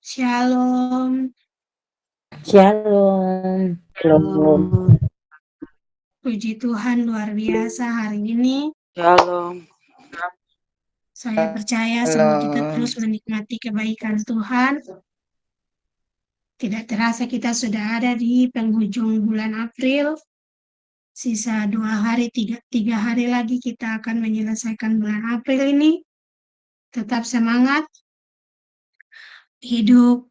Shalom. Shalom. Shalom. Puji Tuhan luar biasa hari ini. Shalom. Saya percaya semua kita terus menikmati kebaikan Tuhan. Tidak terasa kita sudah ada di penghujung bulan April. Sisa 2 hari, tiga hari lagi kita akan menyelesaikan bulan April ini. Tetap semangat. Hidup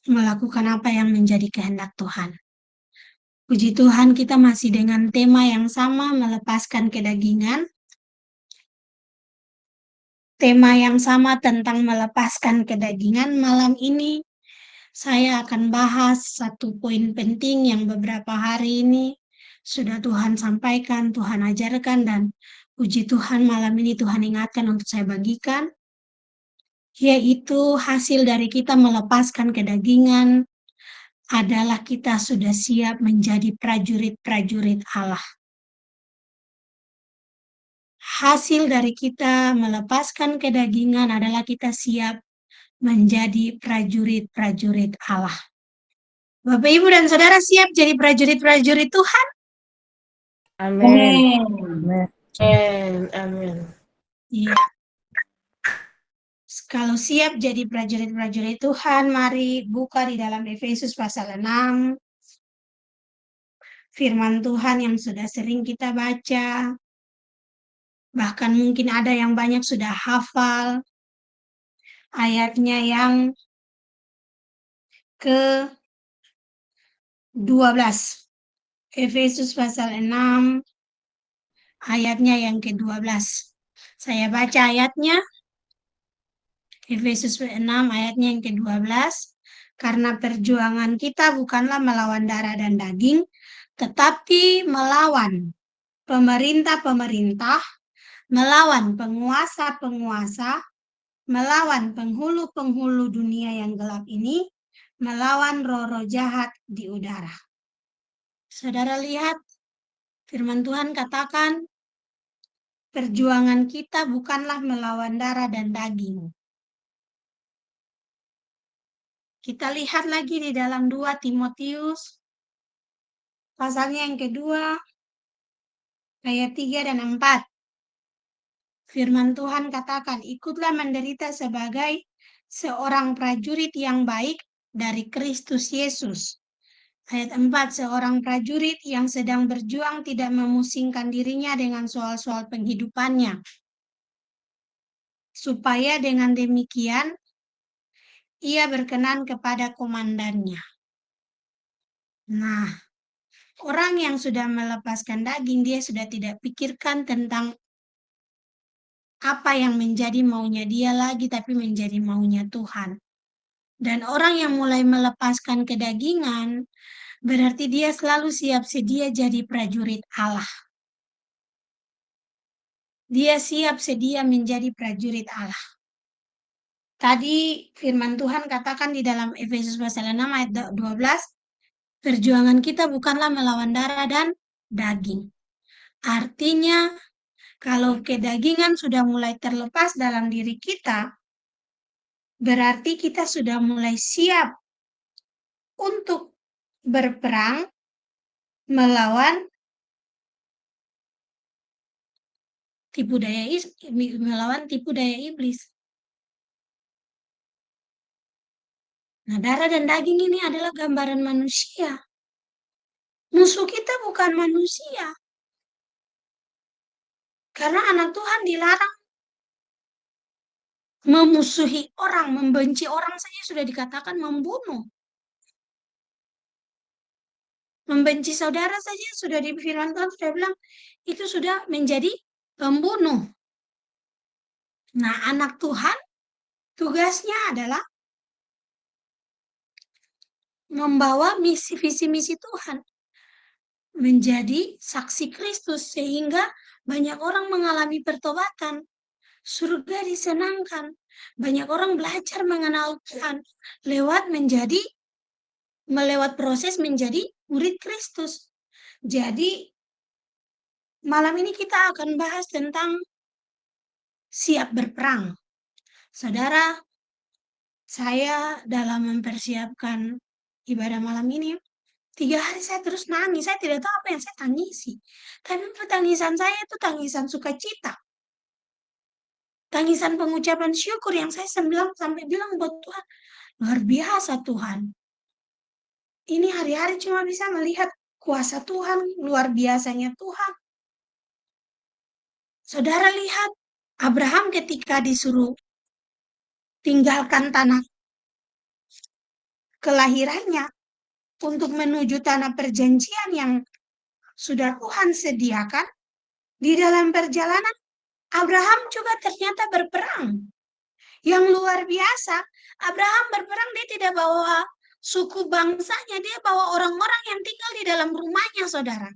melakukan apa yang menjadi kehendak Tuhan. Puji Tuhan kita masih dengan tema yang sama, melepaskan kedagingan. Tema yang sama tentang melepaskan kedagingan. Malam ini saya akan bahas satu poin penting yang beberapa hari ini sudah Tuhan sampaikan, Tuhan ajarkan, dan puji Tuhan malam ini Tuhan ingatkan untuk saya bagikan, yaitu hasil dari kita melepaskan kedagingan adalah kita sudah siap menjadi prajurit-prajurit Allah. Hasil dari kita melepaskan kedagingan adalah kita siap menjadi prajurit-prajurit Allah. Bapak, Ibu, dan Saudara siap jadi prajurit-prajurit Tuhan? Amin. Amin. Iya. Kalau siap jadi prajurit-prajurit Tuhan, mari buka di dalam Efesus pasal 6. Firman Tuhan yang sudah sering kita baca. Bahkan mungkin ada yang banyak sudah hafal. Ayatnya yang ke-12. Efesus pasal 6. Ayatnya yang ke-12. Saya baca ayatnya. Efesus 6 ayatnya yang ke-12. Karena perjuangan kita bukanlah melawan darah dan daging, tetapi melawan pemerintah-pemerintah, melawan penguasa-penguasa, melawan penghulu-penghulu dunia yang gelap ini, melawan roh-roh jahat di udara. Saudara lihat, firman Tuhan katakan, perjuangan kita bukanlah melawan darah dan daging. Kita lihat lagi di dalam 2 Timotius, pasalnya yang kedua, ayat 3 dan 4. Firman Tuhan katakan, ikutlah menderita sebagai seorang prajurit yang baik dari Kristus Yesus. Ayat 4, seorang prajurit yang sedang berjuang tidak memusingkan dirinya dengan soal-soal penghidupannya. Supaya dengan demikian, ia berkenan kepada komandannya. Nah, orang yang sudah melepaskan daging, dia sudah tidak pikirkan tentang apa yang menjadi maunya dia lagi, tapi menjadi maunya Tuhan. Dan orang yang mulai melepaskan kedagingan, berarti dia selalu siap sedia jadi prajurit Allah. Dia siap sedia menjadi prajurit Allah. Tadi firman Tuhan katakan di dalam Efesus pasal 6 ayat 12, perjuangan kita bukanlah melawan darah dan daging. Artinya, kalau kedagingan sudah mulai terlepas dalam diri kita, berarti kita sudah mulai siap untuk berperang melawan tipu daya iblis. Nah, darah dan daging ini adalah gambaran manusia. Musuh kita bukan manusia. Karena anak Tuhan dilarang memusuhi orang, membenci orang saja sudah dikatakan membunuh. Membenci saudara saja sudah di firman Tuhan sudah bilang itu sudah menjadi pembunuh. Nah, anak Tuhan tugasnya adalah membawa visi misi Tuhan, menjadi saksi Kristus sehingga banyak orang mengalami pertobatan, surga disenangkan, banyak orang belajar mengenal Tuhan melewat proses menjadi murid Kristus. Jadi malam ini kita akan bahas tentang siap berperang. Saudara, Saya dalam mempersiapkan ibadah malam ini, 3 hari saya terus nangis, saya tidak tahu apa yang saya tangisi. Tapi tangisan saya itu tangisan sukacita, tangisan pengucapan syukur yang saya sampai bilang buat Tuhan, luar biasa Tuhan. Ini hari-hari cuma bisa melihat kuasa Tuhan, luar biasanya Tuhan. Saudara lihat, Abraham ketika disuruh tinggalkan tanah kelahirannya untuk menuju tanah perjanjian yang sudah Tuhan sediakan, di dalam perjalanan Abraham juga ternyata berperang. Yang luar biasa, Abraham berperang, dia tidak bawa suku bangsanya, dia bawa orang-orang yang tinggal di dalam rumahnya, saudara.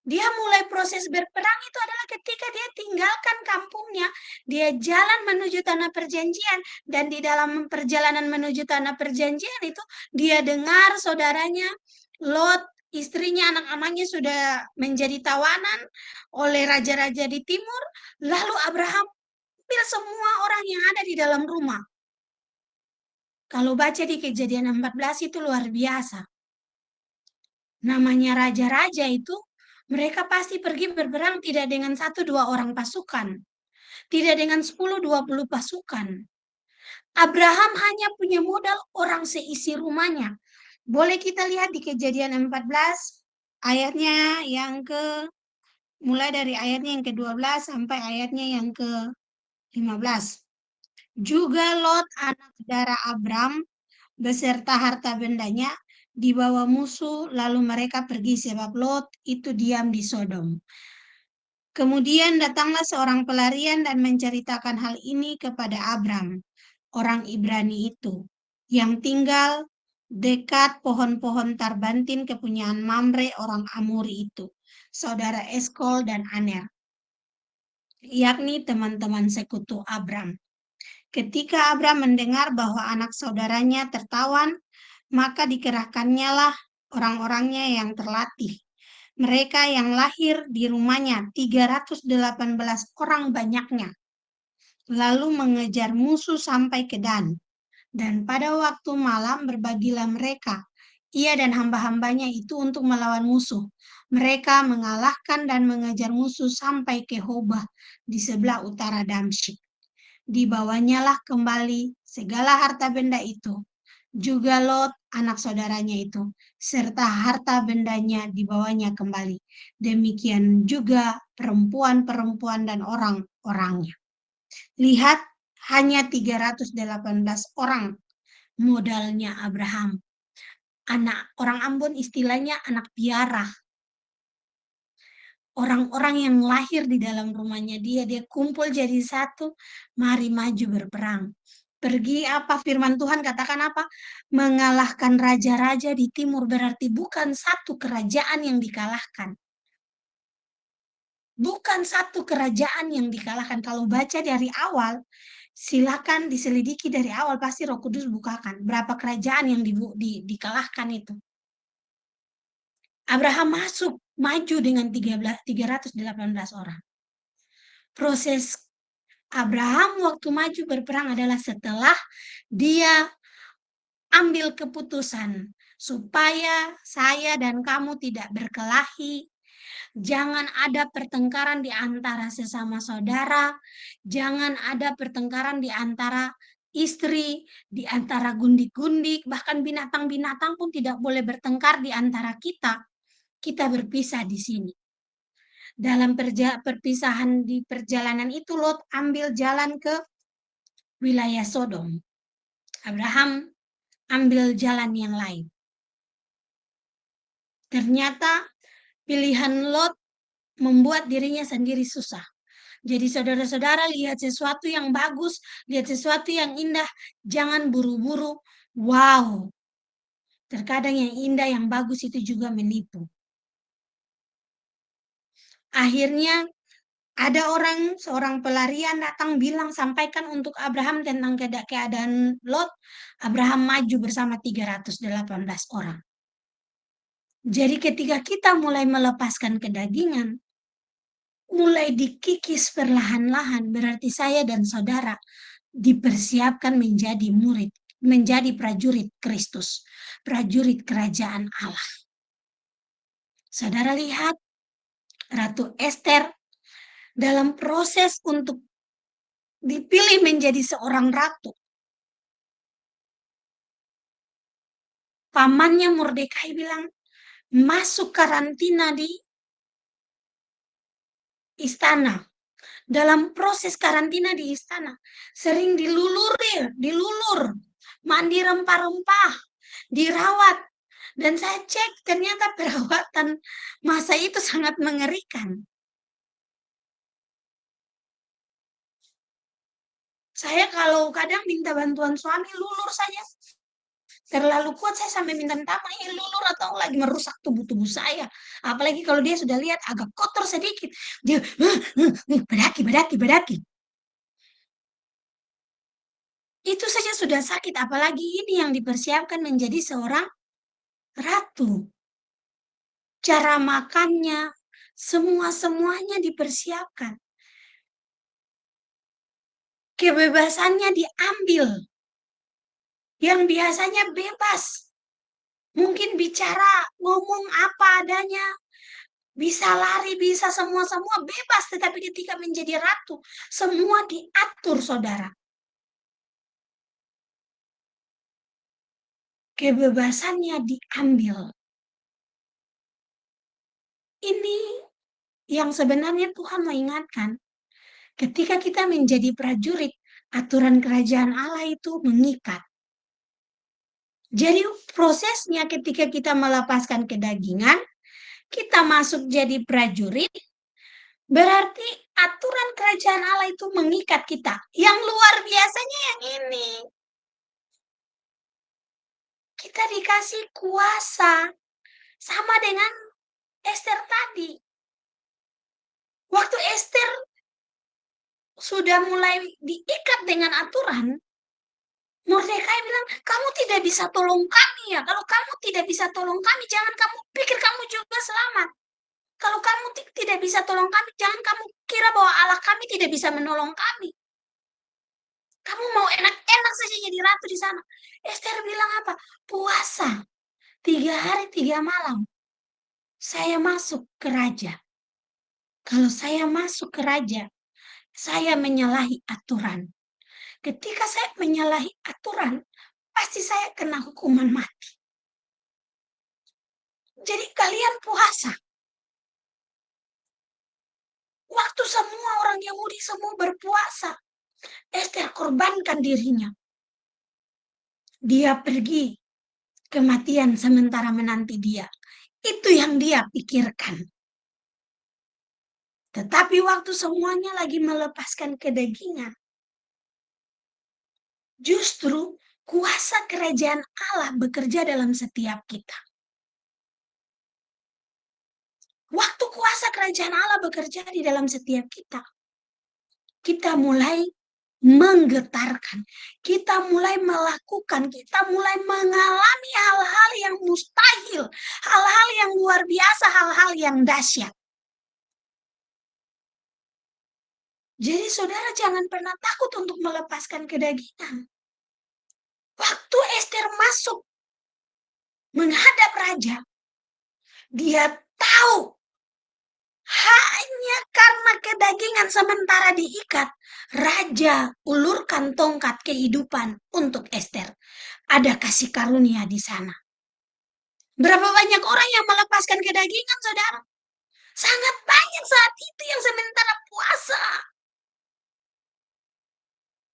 Dia mulai proses berperang itu adalah ketika dia tinggalkan kampungnya, dia jalan menuju tanah perjanjian, dan di dalam perjalanan menuju tanah perjanjian itu, dia dengar saudaranya, Lot, istrinya, anak-anaknya sudah menjadi tawanan oleh raja-raja di timur, lalu Abraham ambil semua orang yang ada di dalam rumah. Kalau baca di Kejadian 14 itu luar biasa. Namanya raja-raja itu, mereka pasti pergi berperang tidak dengan 1-2 orang pasukan. Tidak dengan 10-20 pasukan. Abraham hanya punya modal orang seisi rumahnya. Boleh kita lihat di Kejadian 14 ayatnya yang mulai dari ayatnya yang ke-12 sampai ayatnya yang ke-15. Juga Lot anak saudara Abram beserta harta bendanya dibawa musuh, lalu mereka pergi sebab Lot itu diam di Sodom. Kemudian datanglah seorang pelarian dan menceritakan hal ini kepada Abram, orang Ibrani itu, yang tinggal dekat pohon-pohon tarbantin kepunyaan Mamre orang Amori itu, saudara Eskol dan Aner, yakni teman-teman sekutu Abram. Ketika Abram mendengar bahwa anak saudaranya tertawan, maka dikerahkannya lah orang-orangnya yang terlatih. Mereka yang lahir di rumahnya 318 orang banyaknya. Lalu mengejar musuh sampai ke Dan. Dan pada waktu malam berbagilah mereka, ia dan hamba-hambanya itu untuk melawan musuh. Mereka mengalahkan dan mengejar musuh sampai ke Hobah di sebelah utara Damsyik. Dibawanyalah kembali segala harta benda itu, juga Lot anak saudaranya itu, serta harta bendanya dibawanya kembali. Demikian juga perempuan-perempuan dan orang-orangnya. Lihat, hanya 318 orang modalnya Abraham. Anak orang Ambon istilahnya anak piara. Orang-orang yang lahir di dalam rumahnya dia kumpul jadi satu, mari maju berperang. Pergi apa firman Tuhan katakan apa? Mengalahkan raja-raja di timur, berarti bukan satu kerajaan yang dikalahkan. Bukan satu kerajaan yang dikalahkan. Kalau baca dari awal, silakan diselidiki dari awal, pasti Roh Kudus bukakan berapa kerajaan yang dikalahkan itu. Abraham maju dengan 318 orang. Proses Abraham waktu maju berperang adalah setelah dia ambil keputusan supaya saya dan kamu tidak berkelahi, jangan ada pertengkaran di antara sesama saudara, jangan ada pertengkaran di antara istri, di antara gundik-gundik, bahkan binatang-binatang pun tidak boleh bertengkar di antara kita. Kita berpisah di sini. Dalam perpisahan di perjalanan itu, Lot ambil jalan ke wilayah Sodom. Abraham ambil jalan yang lain. Ternyata pilihan Lot membuat dirinya sendiri susah. Jadi saudara-saudara, lihat sesuatu yang bagus, lihat sesuatu yang indah, jangan buru-buru. Wow, terkadang yang indah, yang bagus itu juga menipu. Akhirnya ada seorang pelarian datang bilang, sampaikan untuk Abraham tentang keadaan Lot. Abraham maju bersama 318 orang. Jadi ketika kita mulai melepaskan kedagingan, mulai dikikis perlahan-lahan, berarti saya dan saudara dipersiapkan menjadi murid, menjadi prajurit Kristus, prajurit kerajaan Allah. Saudara lihat, Ratu Ester dalam proses untuk dipilih menjadi seorang ratu. Pamannya Mordekai bilang, masuk karantina di istana. Dalam proses karantina di istana, sering dilulur, mandi rempah-rempah, dirawat. Dan saya cek, ternyata perawatan masa itu sangat mengerikan. Saya kalau kadang minta bantuan suami, lulur saja. Terlalu kuat, saya sampai minta maaf, ini lulur atau lagi merusak tubuh-tubuh saya. Apalagi kalau dia sudah lihat agak kotor sedikit, dia bedaki. Itu saja sudah sakit, apalagi ini yang dipersiapkan menjadi seorang ratu. Cara makannya, semuanya dipersiapkan. Kebebasannya diambil. Yang biasanya bebas. Mungkin bicara, ngomong apa adanya. Bisa lari, bisa semua bebas. Tetapi ketika menjadi ratu, semua diatur, saudara. Kebebasannya diambil. Ini yang sebenarnya Tuhan mengingatkan. Ketika kita menjadi prajurit, aturan kerajaan Allah itu mengikat. Jadi prosesnya ketika kita melepaskan kedagingan, kita masuk jadi prajurit, berarti aturan kerajaan Allah itu mengikat kita. Yang luar biasanya yang ini. Kita dikasih kuasa. Sama dengan Ester tadi. Waktu Ester sudah mulai diikat dengan aturan, Mordekai bilang, kamu tidak bisa tolong kami ya. Kalau kamu tidak bisa tolong kami, jangan kamu pikir kamu juga selamat. Kalau kamu tidak bisa tolong kami, jangan kamu kira bahwa Allah kami tidak bisa menolong kami. Kamu mau enak-enak saja jadi ratu di sana. Ester bilang apa? Puasa. 3 hari 3 malam. Saya masuk ke raja. Kalau saya masuk ke raja, saya menyalahi aturan. Ketika saya menyalahi aturan, pasti saya kena hukuman mati. Jadi kalian puasa. Waktu semua orang Yahudi semua berpuasa, Ester korbankan dirinya. Dia pergi kematian sementara menanti dia. Itu yang dia pikirkan. Tetapi waktu semuanya lagi melepaskan kedagingan, justru kuasa kerajaan Allah bekerja dalam setiap kita. Waktu kuasa kerajaan Allah bekerja di dalam setiap kita, kita mulai menggetarkan, kita mulai melakukan, kita mulai mengalami hal-hal yang mustahil, hal-hal yang luar biasa, hal-hal yang dahsyat. Jadi saudara jangan pernah takut untuk melepaskan kedagingan. Waktu Ester masuk menghadap raja, dia tahu hanya karena kedagingan sementara diikat, raja ulurkan tongkat kehidupan untuk Ester. Ada kasih karunia di sana. Berapa banyak orang yang melepaskan kedagingan, saudara? Sangat banyak saat itu yang sementara puasa.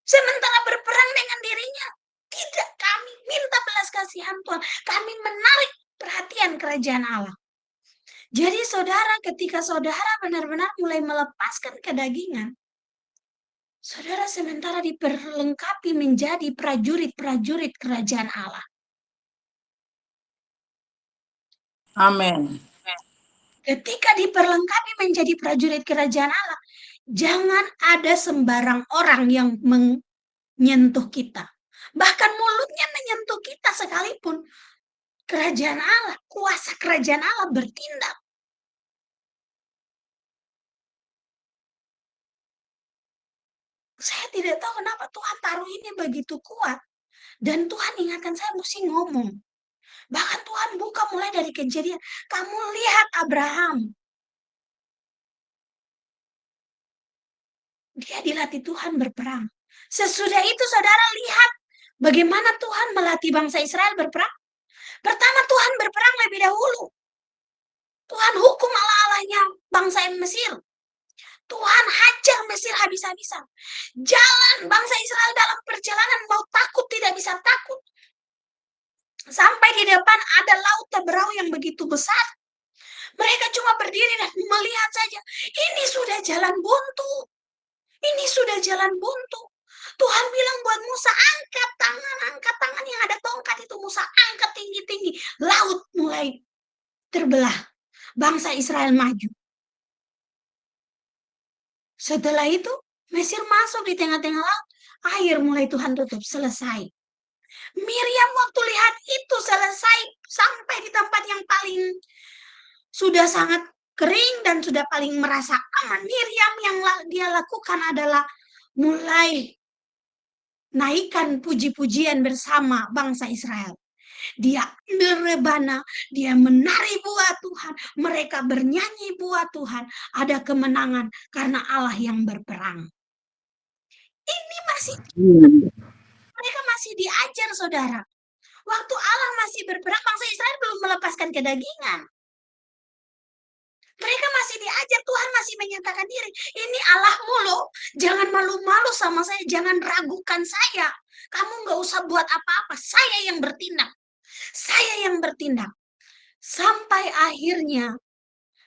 Sementara berperang dengan dirinya. Tidak, kami minta belas kasihan Tuhan. Kami menarik perhatian kerajaan Allah. Jadi saudara, ketika saudara benar-benar mulai melepaskan kedagingan, saudara sementara diperlengkapi menjadi prajurit-prajurit kerajaan Allah. Amin. Ketika diperlengkapi menjadi prajurit kerajaan Allah, jangan ada sembarang orang yang menyentuh kita. Bahkan mulutnya menyentuh kita sekalipun. Kerajaan Allah, kuasa kerajaan Allah bertindak. Saya tidak tahu kenapa Tuhan taruh ini begitu kuat. Dan Tuhan ingatkan saya mesti ngomong. Bahkan Tuhan buka mulai dari Kejadian. Kamu lihat Abraham. Dia dilatih Tuhan berperang. Sesudah itu saudara lihat bagaimana Tuhan melatih bangsa Israel berperang. Pertama Tuhan berperang lebih dahulu. Tuhan hukum Allah-Allahnya bangsa Mesir. Tuhan hajar Mesir habis-habisan. Jalan bangsa Israel dalam perjalanan mau takut tidak bisa takut. Sampai di depan ada laut Teberau yang begitu besar. Mereka cuma berdiri dan melihat saja. Ini sudah jalan buntu. Ini sudah jalan buntu. Tuhan bilang buat Musa, angkat tangan yang ada tongkat itu. Musa angkat tinggi-tinggi. Laut mulai terbelah. Bangsa Israel maju. Setelah itu, Mesir masuk di tengah-tengah laut. Air mulai Tuhan tutup. Selesai. Miriam waktu lihat itu selesai. Sampai di tempat yang paling sudah sangat kering dan sudah paling merasa aman. Miriam yang dia lakukan adalah mulai naikkan puji-pujian bersama bangsa Israel. Dia ambil rebana, dia menari buat Tuhan, mereka bernyanyi buat Tuhan, ada kemenangan karena Allah yang berperang. Ini masih, mereka masih diajar saudara. Waktu Allah masih berperang, bangsa Israel belum melepaskan kedagingan. Mereka masih diajar, Tuhan masih menyatakan diri. Ini Allahmu loh, jangan malu-malu sama saya, jangan ragukan saya. Kamu gak usah buat apa-apa, saya yang bertindak. Saya yang bertindak. Sampai akhirnya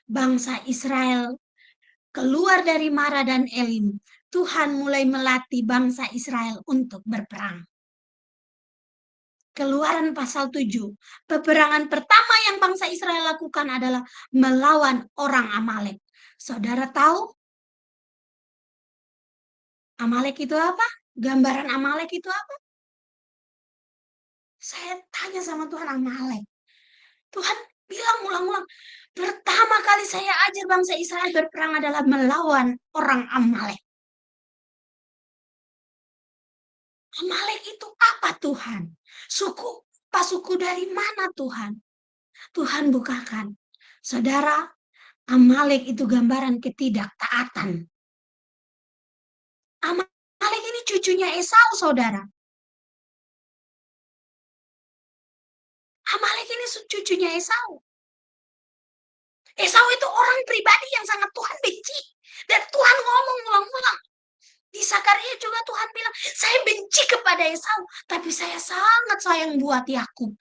bangsa Israel keluar dari Mara dan Elim. Tuhan mulai melatih bangsa Israel untuk berperang. Keluaran pasal 7. Peperangan pertama yang bangsa Israel lakukan adalah melawan orang Amalek. Saudara tahu Amalek itu apa? Gambaran Amalek itu apa? Saya tanya sama Tuhan, Amalek. Tuhan bilang ulang-ulang, pertama kali saya ajar bangsa Israel berperang adalah melawan orang Amalek. Amalek itu apa Tuhan? Suku dari mana Tuhan? Tuhan bukakan. Saudara, Amalek itu gambaran ketidaktaatan. Amalek ini cucunya Esau, saudara. Amalek ini cucunya Esau. Esau itu orang pribadi yang sangat Tuhan benci. Dan Tuhan ngomong ulang-ulang. Di Sakaria juga Tuhan bilang, saya benci kepada Esau, tapi saya sangat sayang buat Yakub.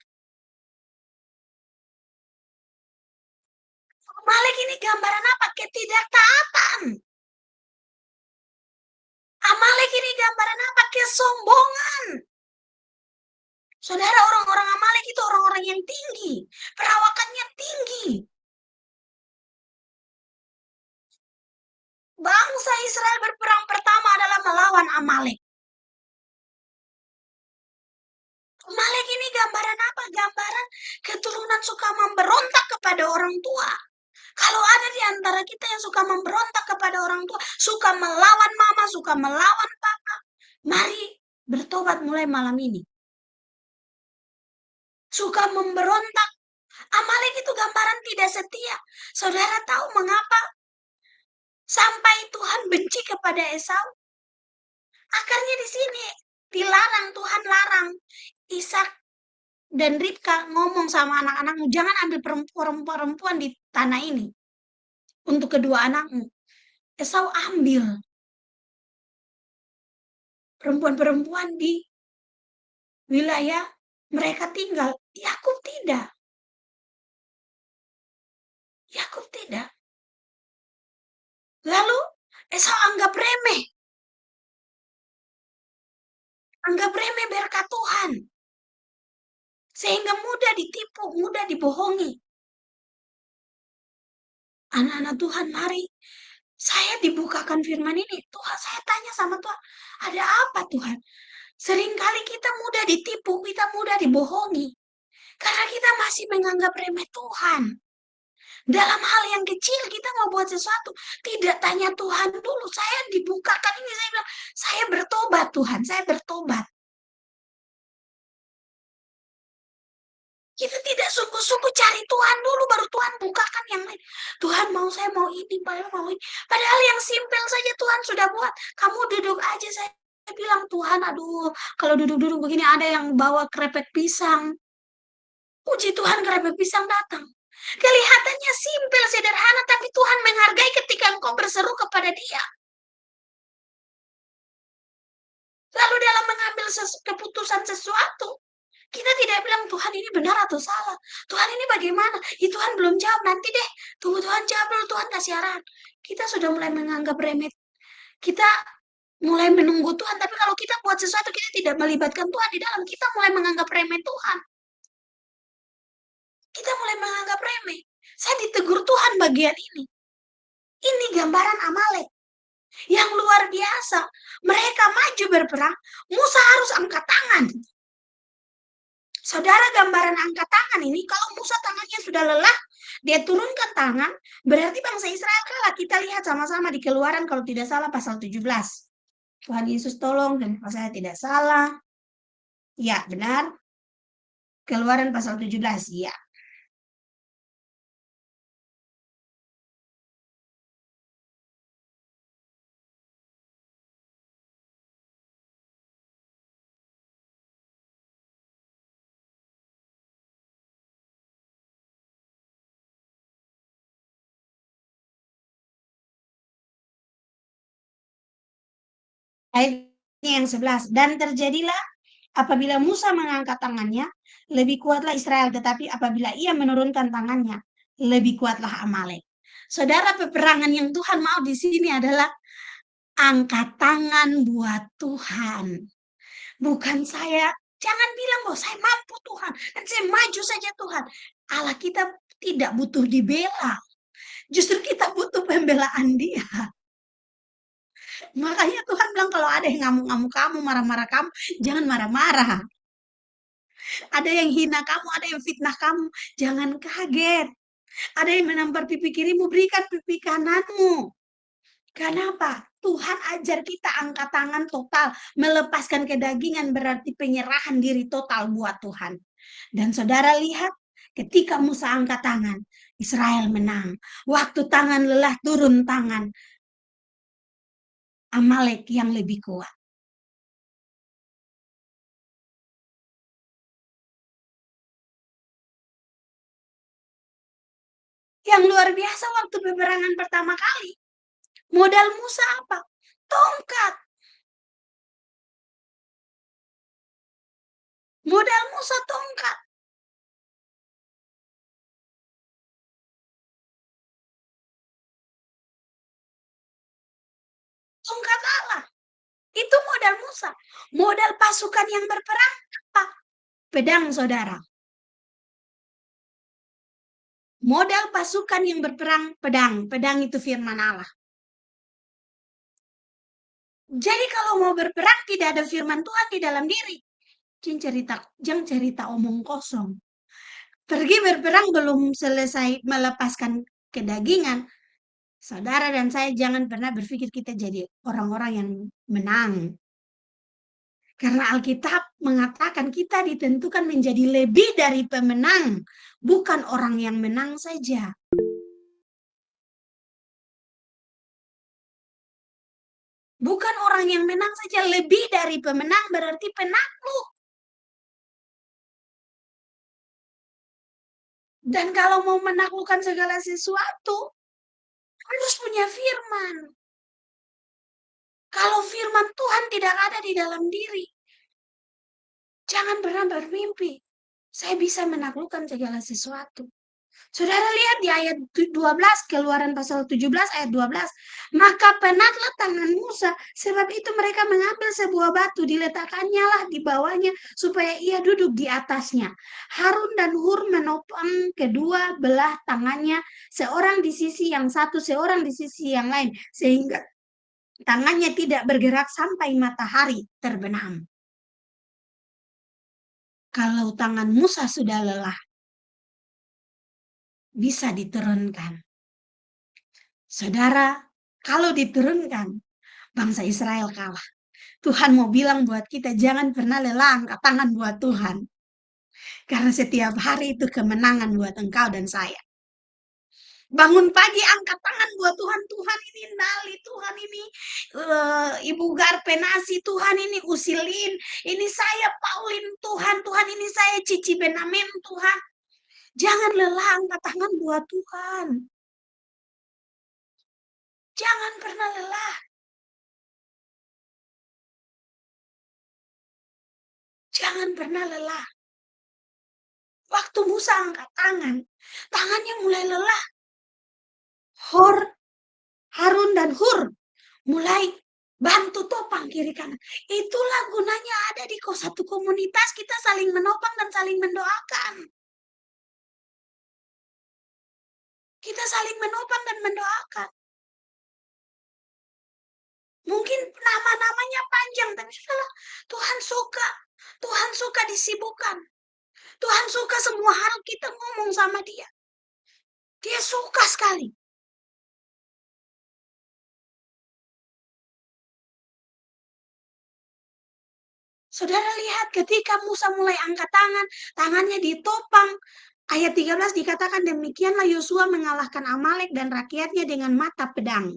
Amalek ini gambaran apa? Ketidaktaatan. Amalek ini gambaran apa? Kesombongan. Saudara, orang-orang Amalek itu orang-orang yang tinggi. Perawakannya tinggi. Bangsa Israel berperang pertama adalah melawan Amalek. Amalek ini gambaran apa? Gambaran keturunan suka memberontak kepada orang tua. Kalau ada di antara kita yang suka memberontak kepada orang tua, suka melawan mama, suka melawan papa, mari bertobat mulai malam ini. Suka memberontak. Amalek itu gambaran tidak setia. Saudara tahu mengapa sampai Tuhan benci kepada Esau? Akarnya di sini dilarang, Tuhan larang. Ishak dan Ribka ngomong sama anak-anakmu, jangan ambil perempuan di tanah ini untuk kedua anakmu. Esau ambil perempuan-perempuan di wilayah mereka tinggal. Yakub tidak. Yakub tidak. Lalu Esau anggap remeh. Anggap remeh berkat Tuhan. Sehingga mudah ditipu, mudah dibohongi. Anak-anak Tuhan, mari saya dibukakan firman ini. Tuhan, saya tanya sama Tuhan, ada apa Tuhan? Seringkali kita mudah ditipu, kita mudah dibohongi. Karena kita masih menganggap remeh Tuhan. Dalam hal yang kecil kita mau buat sesuatu, tidak tanya Tuhan dulu. Saya dibukakan ini, saya bilang, saya bertobat Tuhan, saya bertobat. Kita tidak sungguh-sungguh cari Tuhan dulu, baru Tuhan bukakan yang lain. Tuhan mau saya mau ini, mau ini. Padahal yang simpel saja Tuhan sudah buat. Kamu duduk aja, saya bilang, Tuhan, aduh, kalau duduk-duduk begini ada yang bawa kerepek pisang. Puji Tuhan kerepek pisang datang. Kelihatannya simpel, sederhana, tapi Tuhan menghargai ketika engkau berseru kepada Dia. Lalu dalam mengambil keputusan sesuatu, kita tidak bilang Tuhan ini benar atau salah. Tuhan ini bagaimana? Tuhan belum jawab, nanti deh. Tunggu Tuhan jawab dulu, Tuhan kasih arahan. Kita sudah mulai menganggap remeh. Kita mulai menunggu Tuhan, tapi kalau kita buat sesuatu kita tidak melibatkan Tuhan di dalam, kita mulai menganggap remeh Tuhan. Kita mulai menganggap remeh. Saya ditegur Tuhan bagian ini. Ini gambaran Amalek yang luar biasa. Mereka maju berperang, Musa harus angkat tangan. Saudara, gambaran angkat tangan ini, kalau Musa tangannya sudah lelah, dia turunkan tangan, berarti bangsa Israel kalah. Kita lihat sama-sama di Keluaran kalau tidak salah pasal 17. Tuhan Yesus tolong, dan kalau saya tidak salah. Ya, benar. Keluaran pasal 17, ya. Ayat yang 11. Dan terjadilah apabila Musa mengangkat tangannya, lebih kuatlah Israel. Tetapi apabila ia menurunkan tangannya, lebih kuatlah Amalek. Saudara, peperangan yang Tuhan mau di sini adalah angkat tangan buat Tuhan. Bukan saya, jangan bilang bahwa saya mampu Tuhan, dan saya maju saja Tuhan. Allah kita tidak butuh dibela. Justru kita butuh pembelaan Dia. Makanya Tuhan bilang kalau ada yang ngamuk-ngamuk kamu, marah-marah kamu, jangan marah-marah. Ada yang hina kamu, ada yang fitnah kamu, jangan kaget. Ada yang menampar pipi kirimu, berikan pipi kananmu. Kenapa? Tuhan ajar kita angkat tangan total, melepaskan kedagingan berarti penyerahan diri total buat Tuhan. Dan saudara lihat, ketika Musa angkat tangan, Israel menang. Waktu tangan lelah, turun tangan. Amalek yang lebih kuat. Yang luar biasa waktu peperangan pertama kali. Modal Musa apa? Tongkat. Modal Musa tongkat. Tongkat Allah. Itu modal Musa. Modal pasukan yang berperang apa? Pedang, saudara. Modal pasukan yang berperang, pedang. Pedang itu firman Allah. Jadi kalau mau berperang tidak ada firman Tuhan di dalam diri. Jangan cerita omong kosong. Pergi berperang belum selesai melepaskan kedagingan. Saudara dan saya jangan pernah berpikir kita jadi orang-orang yang menang. Karena Alkitab mengatakan kita ditentukan menjadi lebih dari pemenang, bukan orang yang menang saja. Bukan orang yang menang saja, lebih dari pemenang berarti penakluk. Dan kalau mau menaklukkan segala sesuatu, harus punya firman. Kalau firman Tuhan tidak ada di dalam diri, jangan pernah bermimpi saya bisa menaklukkan segala sesuatu. Saudara lihat di ayat 12, Keluaran pasal 17 ayat 12. Maka penatlah tangan Musa, sebab itu mereka mengambil sebuah batu, diletakkannya lah di bawahnya, supaya ia duduk di atasnya. Harun dan Hur menopang kedua belah tangannya, seorang di sisi yang satu, seorang di sisi yang lain, sehingga tangannya tidak bergerak sampai matahari terbenam. Kalau tangan Musa sudah lelah, bisa diturunkan. Saudara, kalau diturunkan, bangsa Israel kalah. Tuhan mau bilang buat kita, jangan pernah lelah angkat tangan buat Tuhan. Karena setiap hari itu kemenangan buat engkau dan saya. Bangun pagi angkat tangan buat Tuhan. Tuhan ini Nali, Tuhan ini Ibu Garpenasi, Tuhan ini Usilin, ini saya Paulin, Tuhan, Tuhan ini saya Cici Benamen, Tuhan. Jangan lelah angkat tangan buat Tuhan. Jangan pernah lelah. Jangan pernah lelah. Waktu Musa angkat tangan, tangannya mulai lelah. Harun dan Hur mulai bantu topang kiri kanan. Itulah gunanya ada di satu komunitas, kita saling menopang dan saling mendoakan. Kita saling menopang dan mendoakan. Mungkin nama-namanya panjang, tapi sudahlah, Tuhan suka. Tuhan suka disibukkan. Tuhan suka semua hal kita ngomong sama dia. Dia suka sekali. Saudara lihat ketika Musa mulai angkat tangan, tangannya ditopang. Ayat 13 dikatakan demikianlah Yosua mengalahkan Amalek dan rakyatnya dengan mata pedang.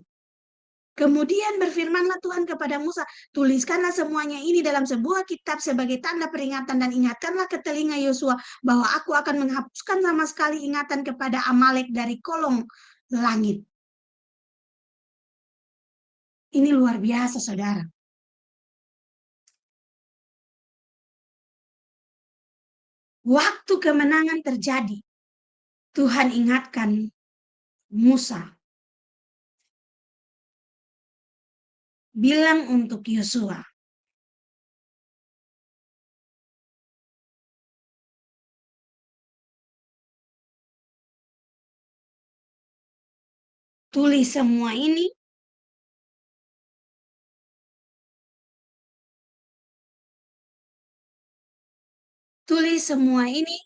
Kemudian berfirmanlah Tuhan kepada Musa, tuliskanlah semuanya ini dalam sebuah kitab sebagai tanda peringatan dan ingatkanlah ke telinga Yosua bahwa aku akan menghapuskan sama sekali ingatan kepada Amalek dari kolong langit. Ini luar biasa, saudara. Waktu kemenangan terjadi, Tuhan ingatkan Musa, bilang untuk Yosua, tulis semua ini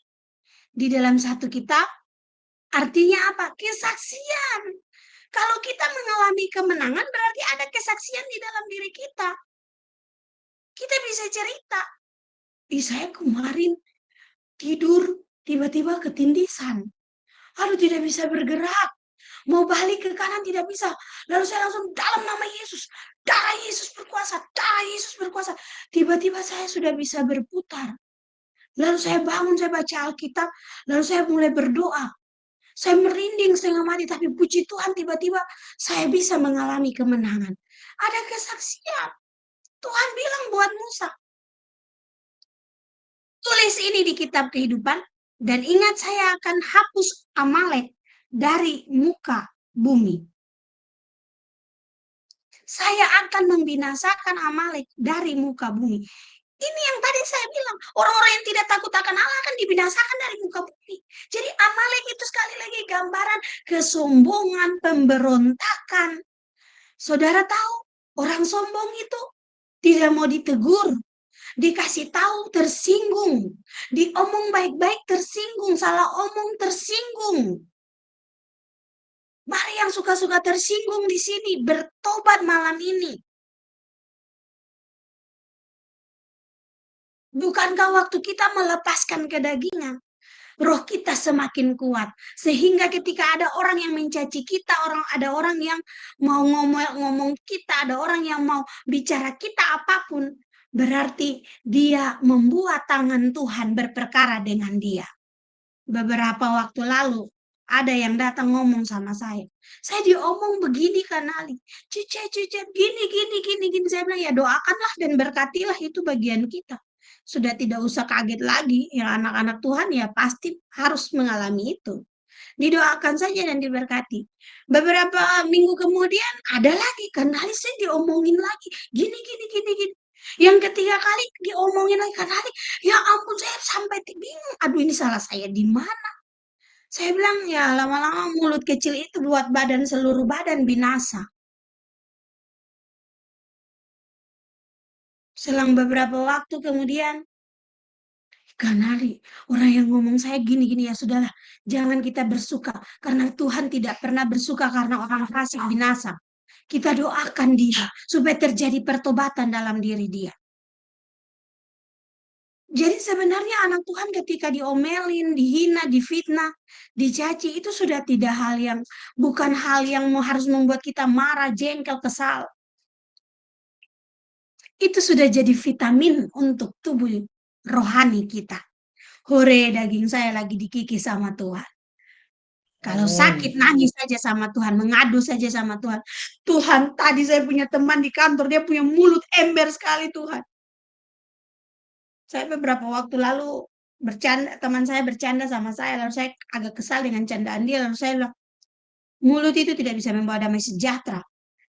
di dalam satu kitab. Artinya apa? Kesaksian. Kalau kita mengalami kemenangan berarti ada kesaksian di dalam diri kita. Kita bisa cerita. Saya kemarin tidur tiba-tiba ketindisan. Aduh, tidak bisa bergerak. Mau balik ke kanan tidak bisa. Lalu saya langsung dalam nama Yesus. Darah Yesus berkuasa. Darah Yesus berkuasa. Tiba-tiba saya sudah bisa berputar. Lalu saya bangun, saya baca Alkitab. Lalu saya mulai berdoa. Saya merinding setengah mati, tapi puji Tuhan tiba-tiba saya bisa mengalami kemenangan. Ada kesaksian. Tuhan bilang buat Musa, tulis ini di kitab kehidupan, dan ingat saya akan hapus Amalek dari muka bumi. Saya akan membinasakan Amalek dari muka bumi. Ini yang tadi saya bilang, orang-orang yang tidak takut akan Allah akan dibinasakan dari muka bumi. Jadi Amalek itu sekali lagi gambaran kesombongan, pemberontakan. Saudara tahu, orang sombong itu tidak mau ditegur, dikasih tahu tersinggung, diomong baik-baik tersinggung, salah omong tersinggung. Mari yang suka-suka tersinggung di sini bertobat malam ini. Bukankah waktu kita melepaskan kedagingan, roh kita semakin kuat. Sehingga ketika ada orang yang mencaci kita, ada orang yang mau ngomong kita, ada orang yang mau bicara kita apapun, berarti dia membuat tangan Tuhan berperkara dengan dia. Beberapa waktu lalu, ada yang datang ngomong sama saya. Saya diomong begini kan Ali. Cice, gini. Saya bilang ya doakanlah dan berkatilah, itu bagian kita. Sudah tidak usah kaget lagi, ya anak-anak Tuhan ya pasti harus mengalami itu. Didoakan saja dan diberkati. Beberapa minggu kemudian ada lagi kan Ali, saya diomongin lagi. Gini. Yang ketiga kali diomongin lagi kan Ali, ya ampun saya sampai bingung. Aduh ini salah saya di mana? Saya bilang ya lama-lama mulut kecil itu buat badan seluruh badan binasa. Selang beberapa waktu kemudian Ganali, orang yang ngomong saya gini-gini, ya sudahlah, jangan kita bersuka, karena Tuhan tidak pernah bersuka karena orang fasik binasa. Kita doakan dia supaya terjadi pertobatan dalam diri dia. Jadi sebenarnya anak Tuhan ketika diomelin, dihina, difitnah, dicaci, itu sudah tidak hal yang, bukan hal yang harus membuat kita marah, jengkel, kesal. Itu sudah jadi vitamin untuk tubuh rohani kita. Hore, daging saya lagi dikikis sama Tuhan. Kalau sakit, nangis saja sama Tuhan, mengadu saja sama Tuhan. Tuhan, tadi saya punya teman di kantor, dia punya mulut ember sekali, Tuhan. Saya beberapa waktu lalu bercanda, teman saya bercanda sama saya, lalu saya agak kesal dengan candaan dia, lalu saya bilang, mulut itu tidak bisa membawa damai sejahtera.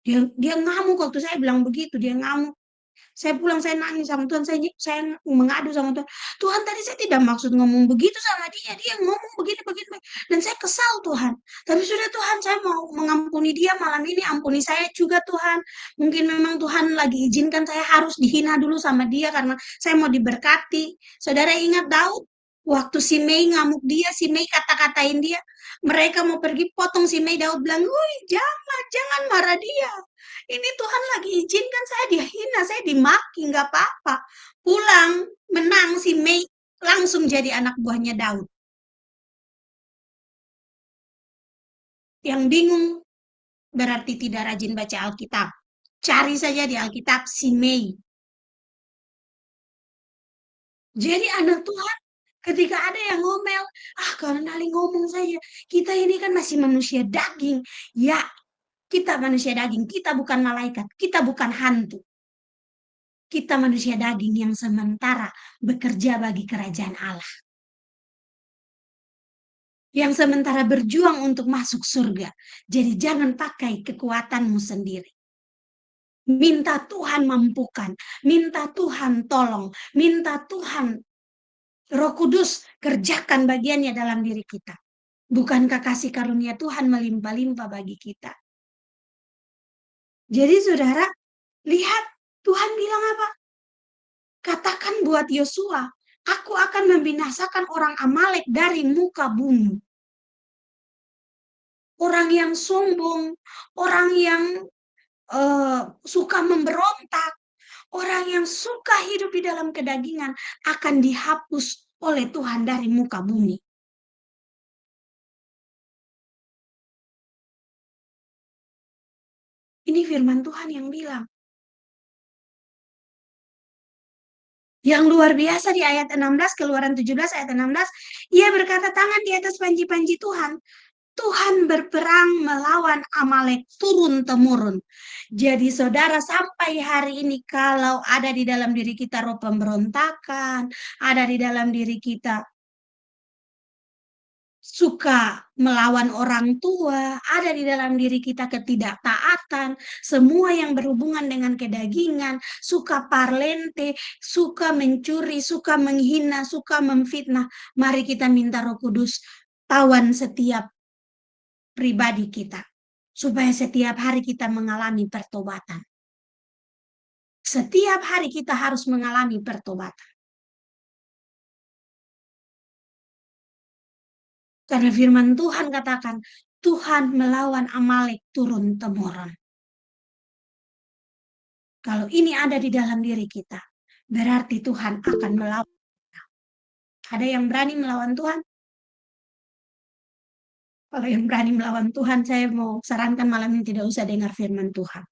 Dia ngamuk waktu saya bilang begitu, dia ngamuk. Saya pulang, saya nangis sama Tuhan, saya mengadu sama Tuhan. Tuhan, tadi saya tidak maksud ngomong begitu sama dia, dia ngomong begini, begini, begini. Dan saya kesal Tuhan. Tapi sudah Tuhan, saya mau mengampuni dia malam ini, ampuni saya juga Tuhan. Mungkin memang Tuhan lagi izinkan saya harus dihina dulu sama dia karena saya mau diberkati. Saudara ingat Daud? Waktu si Mei ngamuk dia, si Mei kata-katain dia. Mereka mau pergi potong si Mei, Daud bilang, "Woi, jangan marah dia. Ini Tuhan lagi izinkan saya dihina, saya dimaki, nggak apa-apa." Pulang, menang si Mei, langsung jadi anak buahnya Daud. Yang bingung berarti tidak rajin baca Alkitab. Cari saja di Alkitab si Mei. Jadi anak Tuhan, ketika ada yang ngomel, kalau Nali ngomong saja, kita ini kan masih manusia daging. Ya, kita manusia daging, kita bukan malaikat, kita bukan hantu. Kita manusia daging yang sementara bekerja bagi kerajaan Allah. Yang sementara berjuang untuk masuk surga. Jadi jangan pakai kekuatanmu sendiri. Minta Tuhan mampukan, minta Tuhan tolong, minta Tuhan Roh Kudus kerjakan bagiannya dalam diri kita. Bukankah kasih karunia Tuhan melimpah-limpah bagi kita? Jadi saudara, lihat Tuhan bilang apa? Katakan buat Yosua, aku akan membinasakan orang Amalek dari muka bumi. Orang yang sombong, orang yang suka memberontak, orang yang suka hidup di dalam kedagingan akan dihapus oleh Tuhan dari muka bumi. Ini firman Tuhan yang bilang. Yang luar biasa di ayat 16, Keluaran 17 ayat 16, ia berkata, tangan di atas panji-panji Tuhan. Tuhan berperang melawan Amalek turun-temurun. Jadi saudara, sampai hari ini kalau ada di dalam diri kita roh pemberontakan, ada di dalam diri kita suka melawan orang tua, ada di dalam diri kita ketidaktaatan, semua yang berhubungan dengan kedagingan, suka parlente, suka mencuri, suka menghina, suka memfitnah. Mari kita minta Roh Kudus tawan setiap pribadi kita, supaya setiap hari kita mengalami pertobatan. Setiap hari kita harus mengalami pertobatan. Karena firman Tuhan katakan, Tuhan melawan Amalek turun-temurun. Kalau ini ada di dalam diri kita, berarti Tuhan akan melawan. Ada yang berani melawan Tuhan? Kalau yang berani melawan Tuhan, saya mau sarankan malam ini tidak usah dengar firman Tuhan.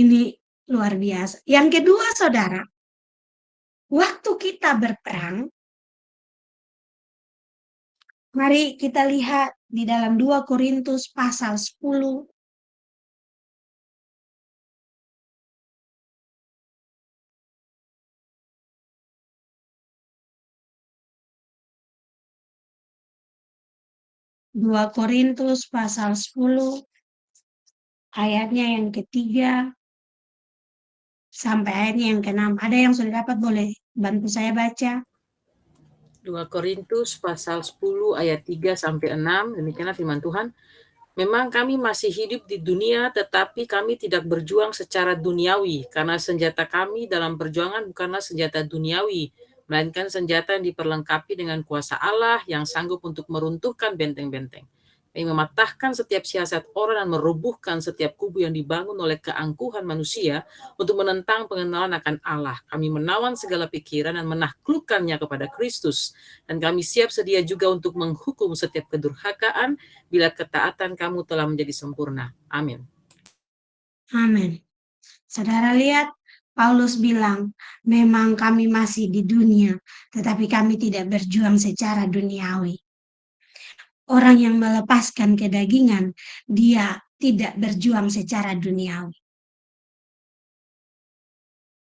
Ini luar biasa. Yang kedua, saudara, waktu kita berperang, mari kita lihat di dalam 2 Korintus pasal 10. Dua Korintus pasal 10 ayatnya yang ketiga sampai ayatnya yang ke-6. Ada yang sudah dapat, boleh bantu saya baca? 2 Korintus pasal 10 ayat 3 sampai 6, demikianlah firman Tuhan. Memang kami masih hidup di dunia, tetapi kami tidak berjuang secara duniawi, karena senjata kami dalam perjuangan bukanlah senjata duniawi, melainkan senjata yang diperlengkapi dengan kuasa Allah yang sanggup untuk meruntuhkan benteng-benteng. Kami mematahkan setiap siasat orang dan merobohkan setiap kubu yang dibangun oleh keangkuhan manusia untuk menentang pengenalan akan Allah. Kami menawan segala pikiran dan menaklukkannya kepada Kristus. Dan kami siap sedia juga untuk menghukum setiap kedurhakaan bila ketaatan kamu telah menjadi sempurna. Amin. Amin. Saudara lihat, Paulus bilang, memang kami masih di dunia, tetapi kami tidak berjuang secara duniawi. Orang yang melepaskan kedagingan, dia tidak berjuang secara duniawi.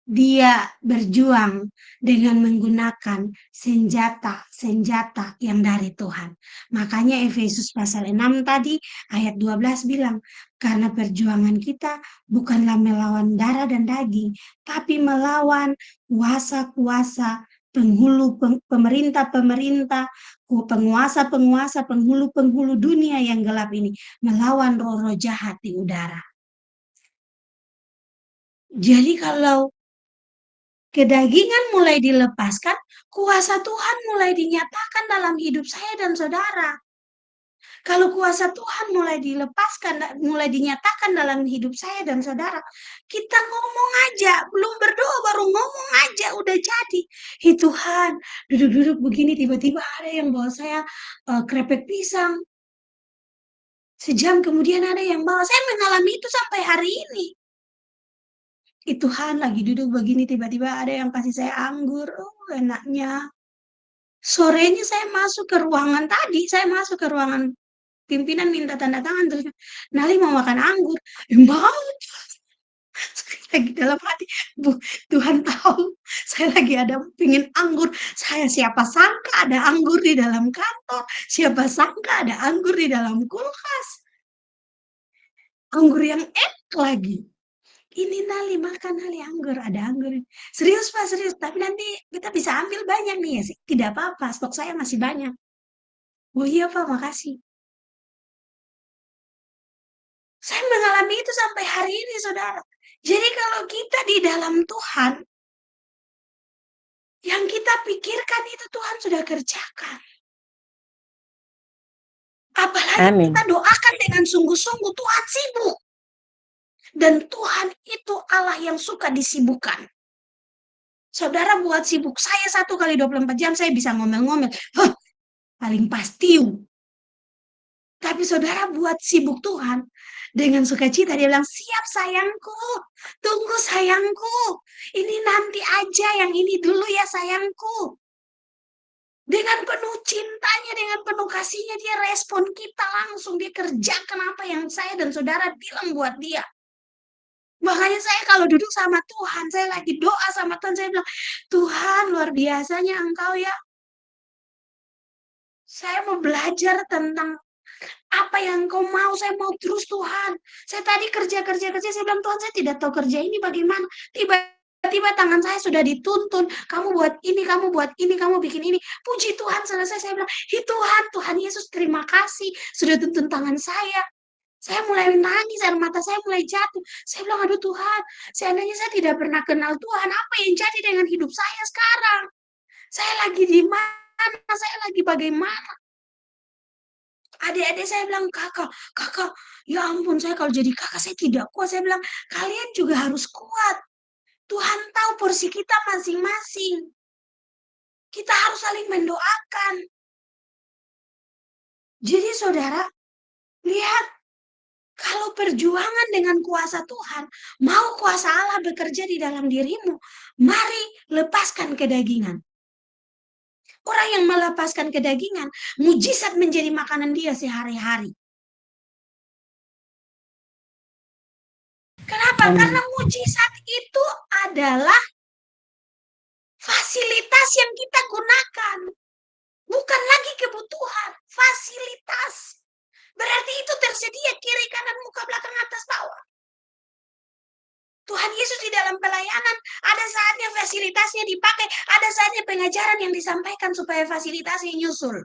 Dia berjuang dengan menggunakan senjata-senjata yang dari Tuhan. Makanya Efesus pasal 6 tadi ayat 12 bilang, karena perjuangan kita bukanlah melawan darah dan daging, tapi melawan kuasa-kuasa, pemerintah-pemerintah, penguasa-penguasa, penghulu-penghulu dunia yang gelap ini, melawan roh-roh jahat di udara. Jadi kalau kedagingan mulai dilepaskan, kuasa Tuhan mulai dinyatakan dalam hidup saya dan saudara. Kalau kuasa Tuhan mulai dilepaskan, mulai dinyatakan dalam hidup saya dan saudara, kita ngomong aja, belum berdoa baru ngomong aja, udah jadi. Tuhan, duduk-duduk begini tiba-tiba ada yang bawa saya krepek pisang. Sejam kemudian ada yang bawa, saya mengalami itu sampai hari ini. Tuhan lagi duduk begini tiba-tiba ada yang kasih saya anggur, oh enaknya. Sorenya saya masuk ke ruangan tadi, saya masuk ke ruangan pimpinan minta tanda tangan terus, Nali mau makan anggur, mau. Lagi dalam hati, Tuhan tahu saya lagi ada pingin anggur, saya siapa sangka ada anggur di dalam kantor, siapa sangka ada anggur di dalam kulkas, anggur yang enak lagi. Ini Nali makan Nali anggur, ada anggur. Serius Pak, serius. Tapi nanti kita bisa ambil banyak nih ya sih. Tidak apa-apa, stok saya masih banyak. Oh iya Pak, makasih. Saya mengalami itu sampai hari ini, saudara. Jadi kalau kita di dalam Tuhan, yang kita pikirkan itu Tuhan sudah kerjakan. Apalagi Amin. kita doakan dengan sungguh-sungguh, Tuhan sibuk. Dan Tuhan itu Allah yang suka disibukkan. Saudara buat sibuk saya 1 kali 24 jam, saya bisa ngomel-ngomel. Hah, paling pasti. Tapi saudara buat sibuk Tuhan, dengan sukacita dia bilang, siap sayangku, tunggu sayangku, ini nanti aja, yang ini dulu ya sayangku. Dengan penuh cintanya, dengan penuh kasihnya dia respon kita langsung, dia kerjakan apa yang saya dan saudara bilang buat dia. Makanya saya kalau duduk sama Tuhan, saya lagi doa sama Tuhan, saya bilang, Tuhan luar biasanya Engkau ya. Saya mau belajar tentang apa yang Engkau mau, saya mau terus Tuhan. Saya tadi kerja, saya bilang Tuhan saya tidak tahu kerja ini bagaimana. Tiba-tiba tangan saya sudah dituntun, kamu buat ini, kamu buat ini, kamu bikin ini. Puji Tuhan selesai, saya bilang, Tuhan, Tuhan Yesus terima kasih, sudah tuntun tangan saya. Saya mulai nangis, air mata saya mulai jatuh. Saya bilang, aduh Tuhan, seandainya saya tidak pernah kenal Tuhan, apa yang jadi dengan hidup saya sekarang? Saya lagi di mana? Saya lagi bagaimana? Adik-adik saya bilang, kakak, ya ampun saya kalau jadi kakak saya tidak kuat. Saya bilang, kalian juga harus kuat. Tuhan tahu porsi kita masing-masing. Kita harus saling mendoakan. Jadi saudara, lihat, kalau perjuangan dengan kuasa Tuhan, mau kuasa Allah bekerja di dalam dirimu, mari lepaskan kedagingan. Orang yang melepaskan kedagingan, mujizat menjadi makanan dia sehari-hari. Kenapa? Amin. Karena mujizat itu adalah fasilitas yang kita gunakan. Bukan lagi kebutuhan, fasilitas. Berarti itu tersedia kiri, kanan, muka, belakang, atas, bawah. Tuhan Yesus di dalam pelayanan, ada saatnya fasilitasnya dipakai, ada saatnya pengajaran yang disampaikan supaya fasilitasnya nyusul.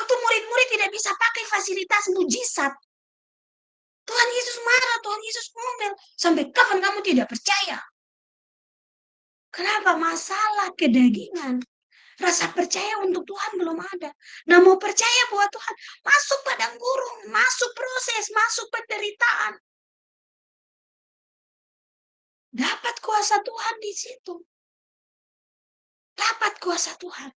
Waktu murid-murid tidak bisa pakai fasilitas mujizat, Tuhan Yesus marah, Tuhan Yesus ngomel. Sampai kapan kamu tidak percaya? Kenapa? Masalah kedagingan. Rasa percaya untuk Tuhan belum ada. Nah, mau percaya buat Tuhan, masuk padang gurun, masuk proses, masuk penderitaan. Dapat kuasa Tuhan di situ. Dapat kuasa Tuhan.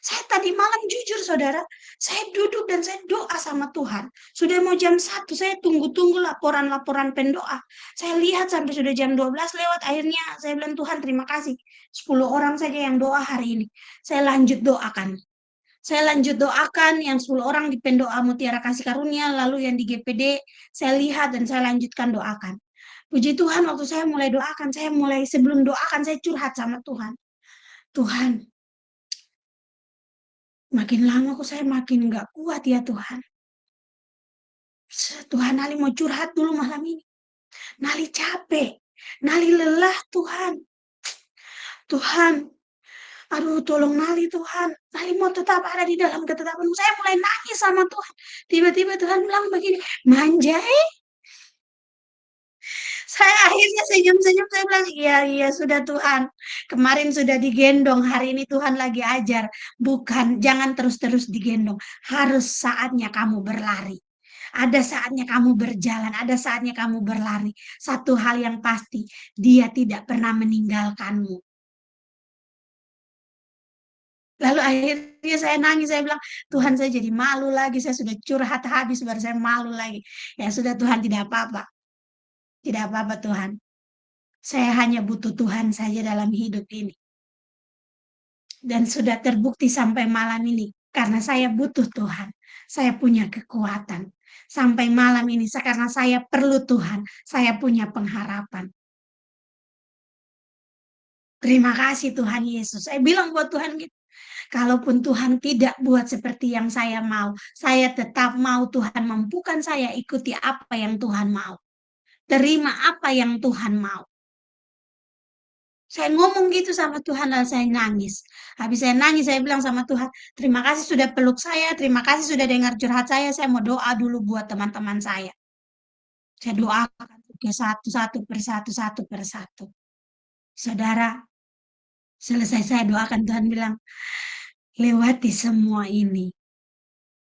Saya tadi malam jujur saudara, saya duduk dan saya doa sama Tuhan. Sudah mau jam 1, saya tunggu-tunggu laporan-laporan pendoa. Saya lihat sampai sudah jam 12 lewat, akhirnya saya bilang Tuhan terima kasih. 10 orang saja yang doa hari ini. Saya lanjut doakan. Saya lanjut doakan yang 10 orang di pendoa Mutiara Kasih Karunia, lalu yang di GPD, saya lihat dan saya lanjutkan doakan. Puji Tuhan waktu saya mulai doakan, saya mulai sebelum doakan saya curhat sama Tuhan. Tuhan, makin lama kok saya makin nggak kuat ya Tuhan. Tuhan, Nali mau curhat dulu malam ini. Nali capek, Nali lelah Tuhan. Tuhan, aduh tolong Nali Tuhan. Nali mau tetap ada di dalam ketetapan. Saya mulai nangis sama Tuhan. Tiba-tiba Tuhan bilang begini, Manjai. Saya akhirnya senyum-senyum, saya bilang, iya, iya, sudah Tuhan. Kemarin sudah digendong, hari ini Tuhan lagi ajar. Bukan, jangan terus-terus digendong. Harus saatnya kamu berlari. Ada saatnya kamu berjalan, ada saatnya kamu berlari. Satu hal yang pasti, dia tidak pernah meninggalkanmu. Lalu akhirnya saya nangis, saya bilang, Tuhan saya jadi malu lagi, saya sudah curhat habis, baru saya malu lagi. Ya sudah Tuhan, tidak apa-apa. Tidak apa-apa Tuhan. Saya hanya butuh Tuhan saja dalam hidup ini. Dan sudah terbukti sampai malam ini. Karena saya butuh Tuhan. Saya punya kekuatan. Sampai malam ini karena saya perlu Tuhan. Saya punya pengharapan. Terima kasih Tuhan Yesus. Saya bilang buat Tuhan gitu. Kalaupun Tuhan tidak buat seperti yang saya mau. Saya tetap mau Tuhan mampukan saya ikuti apa yang Tuhan mau. Terima apa yang Tuhan mau. Saya ngomong gitu sama Tuhan lalu saya nangis. Habis saya nangis, saya bilang sama Tuhan, terima kasih sudah peluk saya, terima kasih sudah dengar curhat saya mau doa dulu buat teman-teman saya. Saya doakan ke satu persatu, satu persatu. Saudara, selesai saya doakan, Tuhan bilang, lewati semua ini,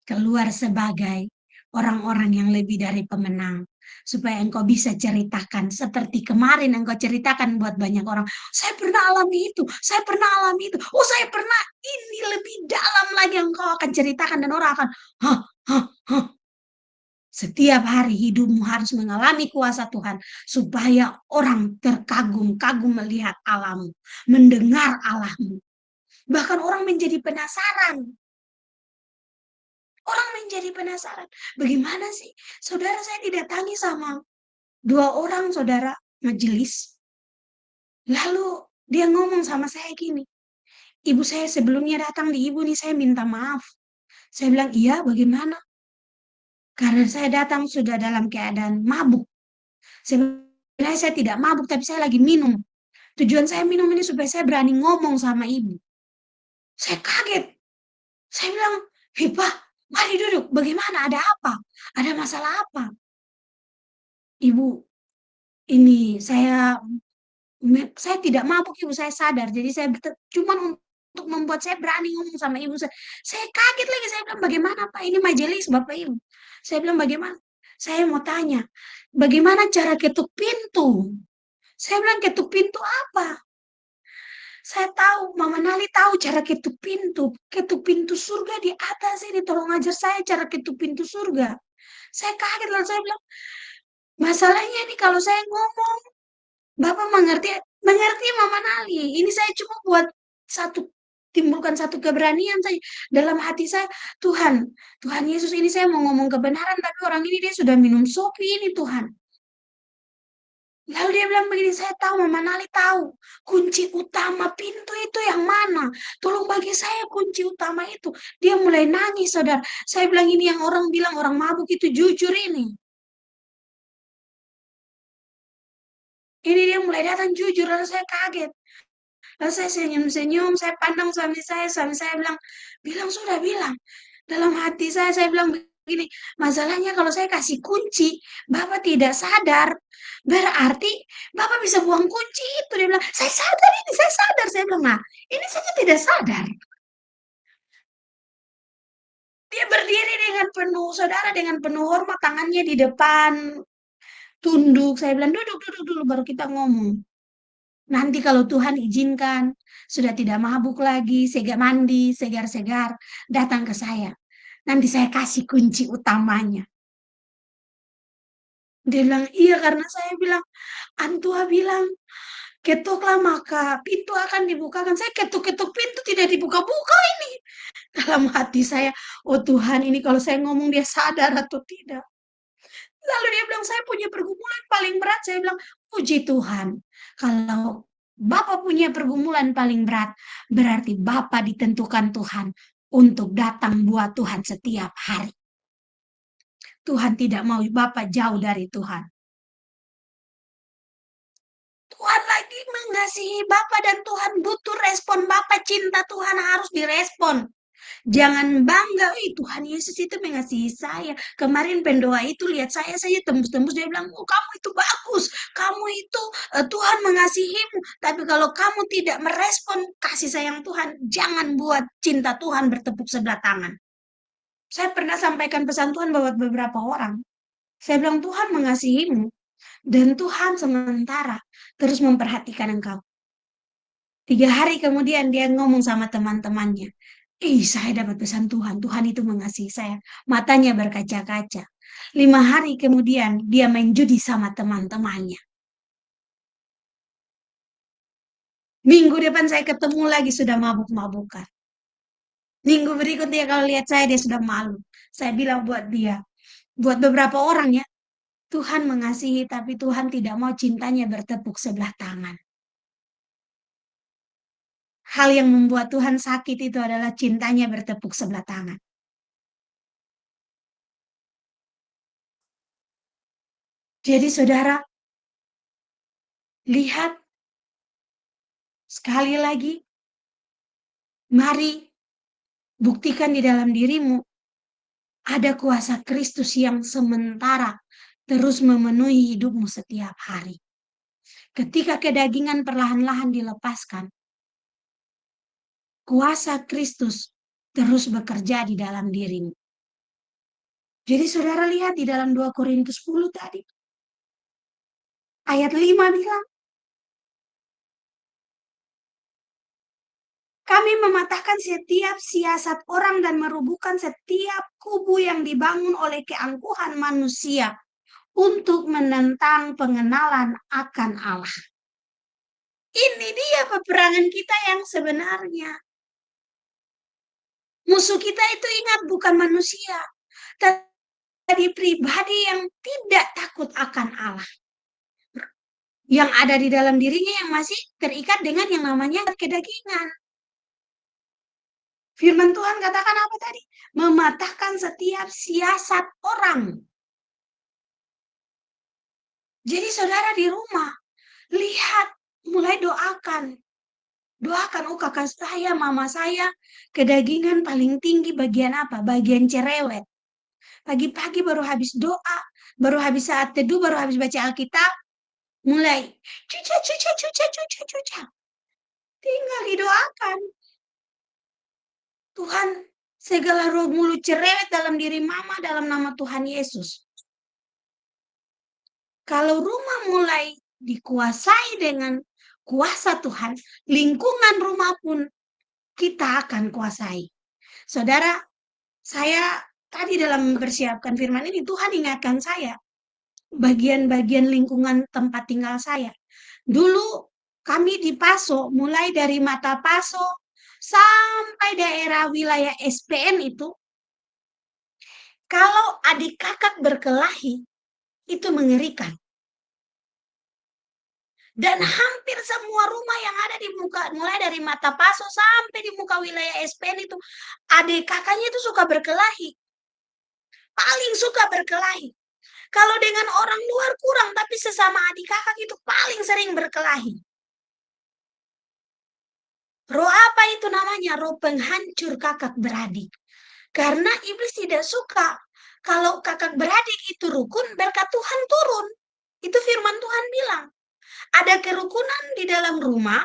keluar sebagai orang-orang yang lebih dari pemenang. Supaya engkau bisa ceritakan seperti kemarin engkau ceritakan buat banyak orang. Saya pernah alami itu, saya pernah alami itu. Oh saya pernah, ini lebih dalam lagi yang engkau akan ceritakan dan orang akan, hah, hah, hah. Setiap hari hidupmu harus mengalami kuasa Tuhan. Supaya orang terkagum-kagum melihat Allahmu, mendengar Allahmu. Bahkan orang menjadi penasaran. Orang menjadi penasaran. Bagaimana sih? Saudara saya didatangi sama 2 orang saudara majelis. Lalu dia ngomong sama saya gini. Ibu saya sebelumnya datang di ibu nih saya minta maaf. Saya bilang iya bagaimana? Karena saya datang sudah dalam keadaan mabuk. Sebenarnya saya tidak mabuk tapi saya lagi minum. Tujuan saya minum ini supaya saya berani ngomong sama ibu. Saya kaget. Saya bilang, Pak, mari duduk. Bagaimana? Ada apa? Ada masalah apa? Ibu, ini saya tidak mabuk ibu, saya sadar. Jadi saya cuma untuk membuat saya berani ngomong sama ibu saya. Saya kaget lagi, saya bilang bagaimana Pak ini majelis Bapak Ibu. Saya bilang bagaimana? Saya mau tanya, bagaimana cara ketuk pintu? Saya bilang ketuk pintu apa? Saya tahu, Mama Nali tahu cara ketuk pintu. Ketuk pintu surga di atas ini. Tolong ajar saya cara ketuk pintu surga. Saya kaget lalu saya bilang, masalahnya ini kalau saya ngomong, Bapak mengerti mengerti Mama Nali. Ini saya cuma buat timbulkan satu keberanian saja dalam hati saya. Tuhan, Tuhan Yesus ini saya mau ngomong kebenaran tapi orang ini dia sudah minum sopi ini Tuhan. Lalu dia bilang begini, saya tahu Mama Nali tahu kunci utama pintu itu yang mana. Tolong bagi saya kunci utama itu. Dia mulai nangis saudara. Saya bilang ini yang orang bilang orang mabuk itu jujur ini. Ini dia mulai datang jujur lalu saya kaget. Lalu saya senyum-senyum, saya pandang suami saya bilang, bilang sudah bilang. Dalam hati saya bilang begini, "Masalahnya kalau saya kasih kunci, Bapak tidak sadar, berarti Bapak bisa buang kunci itu." Dia bilang, "Saya sadar ini, saya sadar." Saya bilang, "Nah, ini saja tidak sadar." Dia berdiri dengan penuh, saudara, dengan penuh hormat, tangannya di depan, tunduk. Saya bilang, "Duduk, duduk dulu, baru kita ngomong. Nanti kalau Tuhan izinkan, sudah tidak mabuk lagi, mandi, segar-segar, datang ke saya. Nanti saya kasih kunci utamanya." Dia bilang, "Iya, karena saya bilang, Antua bilang, ketoklah maka pintu akan dibukakan." Saya ketuk-ketuk pintu tidak dibuka-buka ini. Dalam hati saya, "Oh Tuhan, ini kalau saya ngomong dia sadar atau tidak?" Lalu dia bilang, "Saya punya pergumulan paling berat." Saya bilang, "Puji Tuhan, kalau Bapak punya pergumulan paling berat, berarti Bapak ditentukan Tuhan untuk datang buat Tuhan setiap hari. Tuhan tidak mau Bapak jauh dari Tuhan. Tuhan lagi mengasihi Bapak dan Tuhan butuh respon Bapak. Cinta Tuhan harus direspon. Jangan bangga, "Ih, Tuhan Yesus itu mengasihi saya. Kemarin pendoa itu lihat saya tembus-tembus." Dia bilang, "Oh, kamu itu bagus. Kamu itu Tuhan mengasihimu. Tapi kalau kamu tidak merespon kasih sayang Tuhan, jangan buat cinta Tuhan bertepuk sebelah tangan." Saya pernah sampaikan pesan Tuhan buat beberapa orang. Saya bilang, "Tuhan mengasihimu dan Tuhan sementara terus memperhatikan engkau." 3 hari kemudian dia ngomong sama teman-temannya, "Ih, saya dapat pesan Tuhan. Tuhan itu mengasihi saya." Matanya berkaca-kaca. 5 hari kemudian dia main judi sama teman-temannya. Minggu depan saya ketemu lagi sudah mabuk-mabukan. Minggu berikutnya kalau lihat saya dia sudah malu. Saya bilang buat dia, buat beberapa orang ya, Tuhan mengasihi tapi Tuhan tidak mau cintanya bertepuk sebelah tangan. Hal yang membuat Tuhan sakit itu adalah cintanya bertepuk sebelah tangan. Jadi saudara, lihat sekali lagi, mari buktikan di dalam dirimu ada kuasa Kristus yang sementara terus memenuhi hidupmu setiap hari. Ketika kedagingan perlahan-lahan dilepaskan, kuasa Kristus terus bekerja di dalam dirimu. Jadi saudara lihat di dalam 2 Korintus 10 tadi, ayat 5 bilang, "Kami mematahkan setiap siasat orang dan merubuhkan setiap kubu yang dibangun oleh keangkuhan manusia untuk menentang pengenalan akan Allah." Ini dia peperangan kita yang sebenarnya. Musuh kita itu ingat bukan manusia, tapi pribadi yang tidak takut akan Allah. Yang ada di dalam dirinya yang masih terikat dengan yang namanya kedagingan. Firman Tuhan katakan apa tadi? Mematahkan setiap siasat orang. Jadi saudara di rumah, lihat, mulai doakan. Doakan, "Oh kakak saya, mama saya, kedagingan paling tinggi bagian apa? Bagian cerewet." Pagi-pagi baru habis doa, baru habis saat teduh, baru habis baca Alkitab, mulai cuca cuca cuca cuca cuca. Tinggal didoakan. Tuhan, segala roh mulut cerewet dalam diri mama dalam nama Tuhan Yesus. Kalau rumah mulai dikuasai dengan kuasa Tuhan, lingkungan rumah pun kita akan kuasai. Saudara, saya tadi dalam mempersiapkan firman ini, Tuhan ingatkan saya bagian-bagian lingkungan tempat tinggal saya. Dulu kami di Paso, mulai dari Mata Paso sampai daerah wilayah SPN itu, kalau adik kakak berkelahi, itu mengerikan. Dan hampir semua rumah yang ada di muka, mulai dari Mata Paso sampai di muka wilayah SPN itu, adik kakaknya itu suka berkelahi. Paling suka berkelahi. Kalau dengan orang luar kurang, tapi sesama adik kakak itu paling sering berkelahi. Roh apa itu namanya? Roh penghancur kakak beradik. Karena iblis tidak suka kalau kakak beradik itu rukun, berkat Tuhan turun. Itu firman Tuhan bilang. Ada kerukunan di dalam rumah,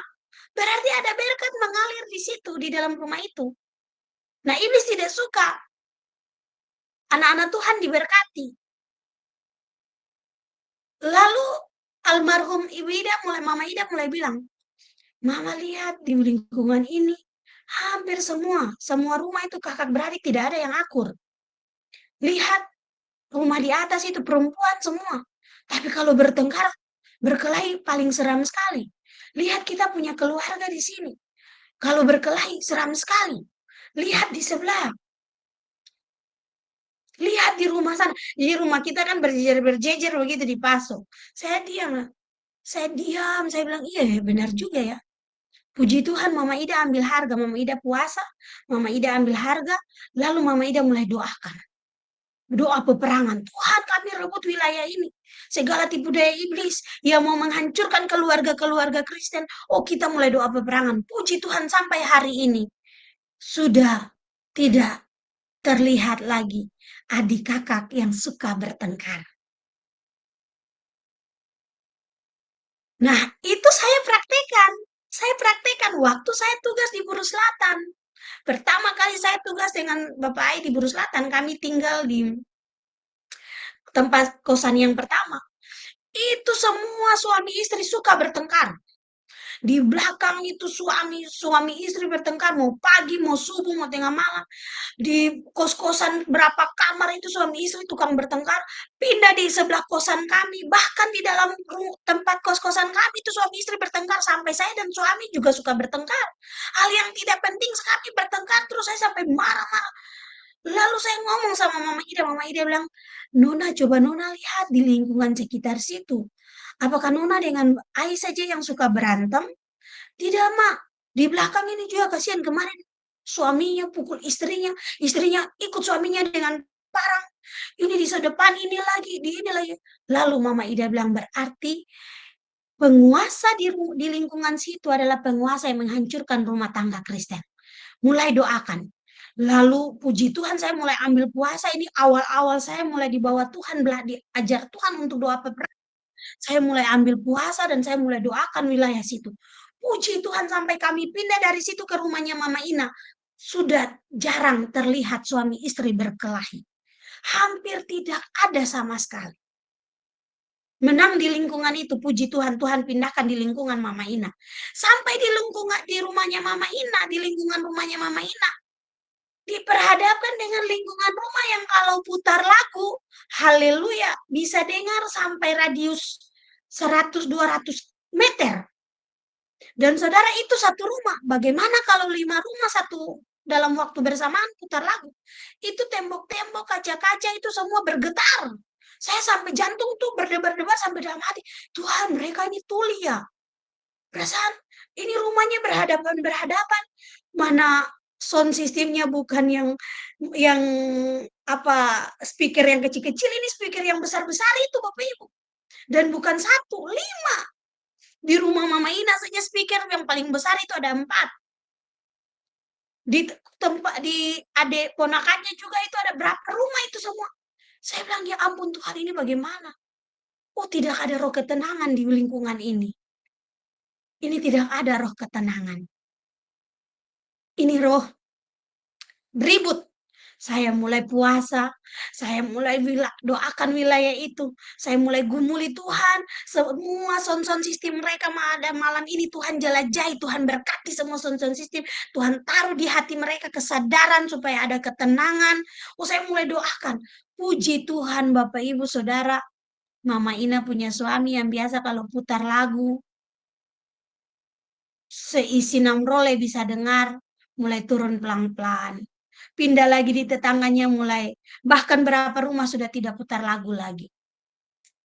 berarti ada berkat mengalir di situ, di dalam rumah itu. Nah, iblis tidak suka anak-anak Tuhan diberkati. Lalu almarhum Mama Ida mulai bilang, Mama lihat di lingkungan ini, hampir semua rumah itu kakak beradik tidak ada yang akur. Lihat, rumah di atas itu perempuan semua. Tapi kalau bertengkar, berkelahi paling seram sekali. Lihat kita punya keluarga di sini. Kalau berkelahi seram sekali. Lihat di sebelah. Lihat di rumah sana. Jadi rumah kita kan berjejer-berjejer begitu di paso. Saya diam lah. Saya diam. Saya bilang, iya ya benar juga ya. Puji Tuhan Mama Ida ambil harga. Mama Ida puasa. Mama Ida ambil harga. Lalu Mama Ida mulai doakan. Doa peperangan. Tuhan kami rebut wilayah ini. Segala tipu daya iblis yang mau menghancurkan keluarga-keluarga Kristen. Oh kita mulai doa peperangan. Puji Tuhan sampai hari ini. Sudah tidak terlihat lagi adik kakak yang suka bertengkar. Nah, itu saya praktekkan. Saya praktekkan waktu saya tugas di Buru Selatan. Pertama kali saya tugas dengan Bapak Ai di Buru Selatan, kami tinggal di tempat kosan yang pertama. Itu semua suami istri suka bertengkar. Di belakang itu suami istri bertengkar, mau pagi, mau subuh, mau tengah malam. Di kos-kosan berapa kamar itu suami istri tukang bertengkar, pindah di sebelah kosan kami, bahkan di dalam tempat kos-kosan kami itu suami istri bertengkar, sampai saya dan suami juga suka bertengkar. Hal yang tidak penting sekali bertengkar, terus saya sampai marah-marah. Lalu saya ngomong sama Mama Ida bilang, Nona coba Nona lihat di lingkungan sekitar situ. Apakah Nona dengan Ai saja yang suka berantem? Tidak, Mak. Di belakang ini juga kasihan kemarin suaminya pukul istrinya, istrinya ikut suaminya dengan parang. Ini di depan ini lagi, di ini lagi. Lalu Mama Ida bilang berarti penguasa di lingkungan situ adalah penguasa yang menghancurkan rumah tangga Kristen. Mulai doakan. Lalu puji Tuhan saya mulai ambil puasa, ini awal-awal saya mulai dibawa Tuhan, diajar Tuhan untuk doa peperangan. Saya mulai ambil puasa dan saya mulai doakan wilayah situ. Puji Tuhan sampai kami pindah dari situ ke rumahnya Mama Ina. Sudah jarang terlihat suami istri berkelahi. Hampir tidak ada sama sekali. Menang di lingkungan itu, puji Tuhan, Tuhan pindahkan di lingkungan Mama Ina. Sampai di rumahnya Mama Ina, di lingkungan rumahnya Mama Ina, diperhadapkan dengan lingkungan rumah yang kalau putar lagu, haleluya, bisa dengar sampai radius 100-200 meter. Dan saudara itu satu rumah. Bagaimana kalau 5 rumah satu dalam waktu bersamaan putar lagu? Itu tembok-tembok, kaca-kaca itu semua bergetar. Saya sampai jantung tuh berdebar-debar sampai dalam hati. Tuhan, mereka ini tuli ya. Perasaan ini rumahnya berhadapan-berhadapan. Mana sound sistemnya bukan yang apa speaker yang kecil-kecil, ini speaker yang besar-besar itu Bapak Ibu. Dan bukan satu, 5. Di rumah Mama Ina saja speaker yang paling besar itu ada 4. Di tempat di adik ponakannya juga itu ada berapa rumah itu semua. Saya bilang, ya ampun Tuhan ini bagaimana? Oh tidak ada roh ketenangan di lingkungan ini. Ini tidak ada roh ketenangan. Ini roh beribut. Saya mulai puasa, saya mulai doakan wilayah itu, saya mulai gumuli Tuhan, semua sound sistem mereka malam ini Tuhan jelajahi, Tuhan berkati semua sound sistem, Tuhan taruh di hati mereka kesadaran supaya ada ketenangan. Oh saya mulai doakan, puji Tuhan Bapak Ibu Saudara, Mama Ina punya suami yang biasa kalau putar lagu, seisi namrole bisa dengar, mulai turun pelan-pelan. Pindah lagi di tetangganya mulai, bahkan berapa rumah sudah tidak putar lagu lagi.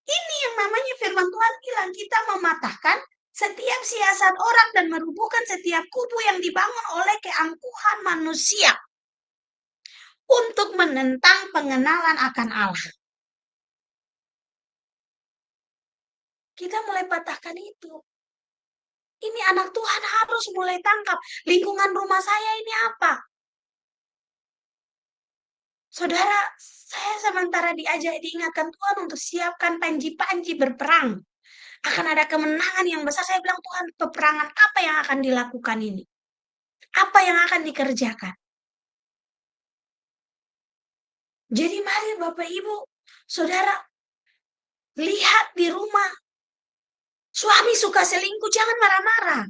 Ini yang namanya firman Tuhan bilang, kita mematahkan setiap siasat orang dan merubuhkan setiap kubu yang dibangun oleh keangkuhan manusia untuk menentang pengenalan akan Allah. Kita mulai patahkan itu. Ini anak Tuhan harus mulai tangkap. Lingkungan rumah saya ini apa? Saudara, saya sementara diingatkan Tuhan untuk siapkan panji-panji berperang. Akan ada kemenangan yang besar. Saya bilang, Tuhan, peperangan apa yang akan dilakukan ini? Apa yang akan dikerjakan? Jadi mari Bapak Ibu, Saudara, lihat di rumah. Suami suka selingkuh, jangan marah-marah.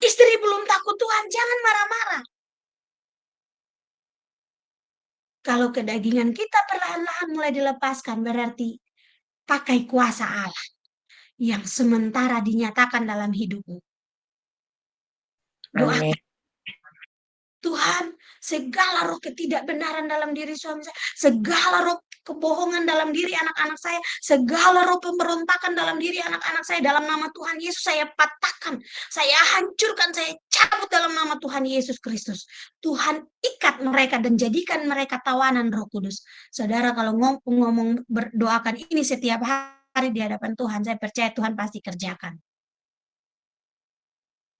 Istri belum takut Tuhan, jangan marah-marah. Kalau kedagingan kita perlahan-lahan mulai dilepaskan, berarti pakai kuasa Allah yang sementara dinyatakan dalam hidupmu. Amin. Doakan, Tuhan, segala roh ketidakbenaran dalam diri suami saya, segala roh kebohongan dalam diri anak-anak saya, segala roh pemberontakan dalam diri anak-anak saya, dalam nama Tuhan Yesus saya patahkan, saya hancurkan, saya cabut dalam nama Tuhan Yesus Kristus. Tuhan ikat mereka dan jadikan mereka tawanan Roh Kudus. Saudara, kalau ngomong berdoakan ini setiap hari di hadapan Tuhan, saya percaya Tuhan pasti kerjakan.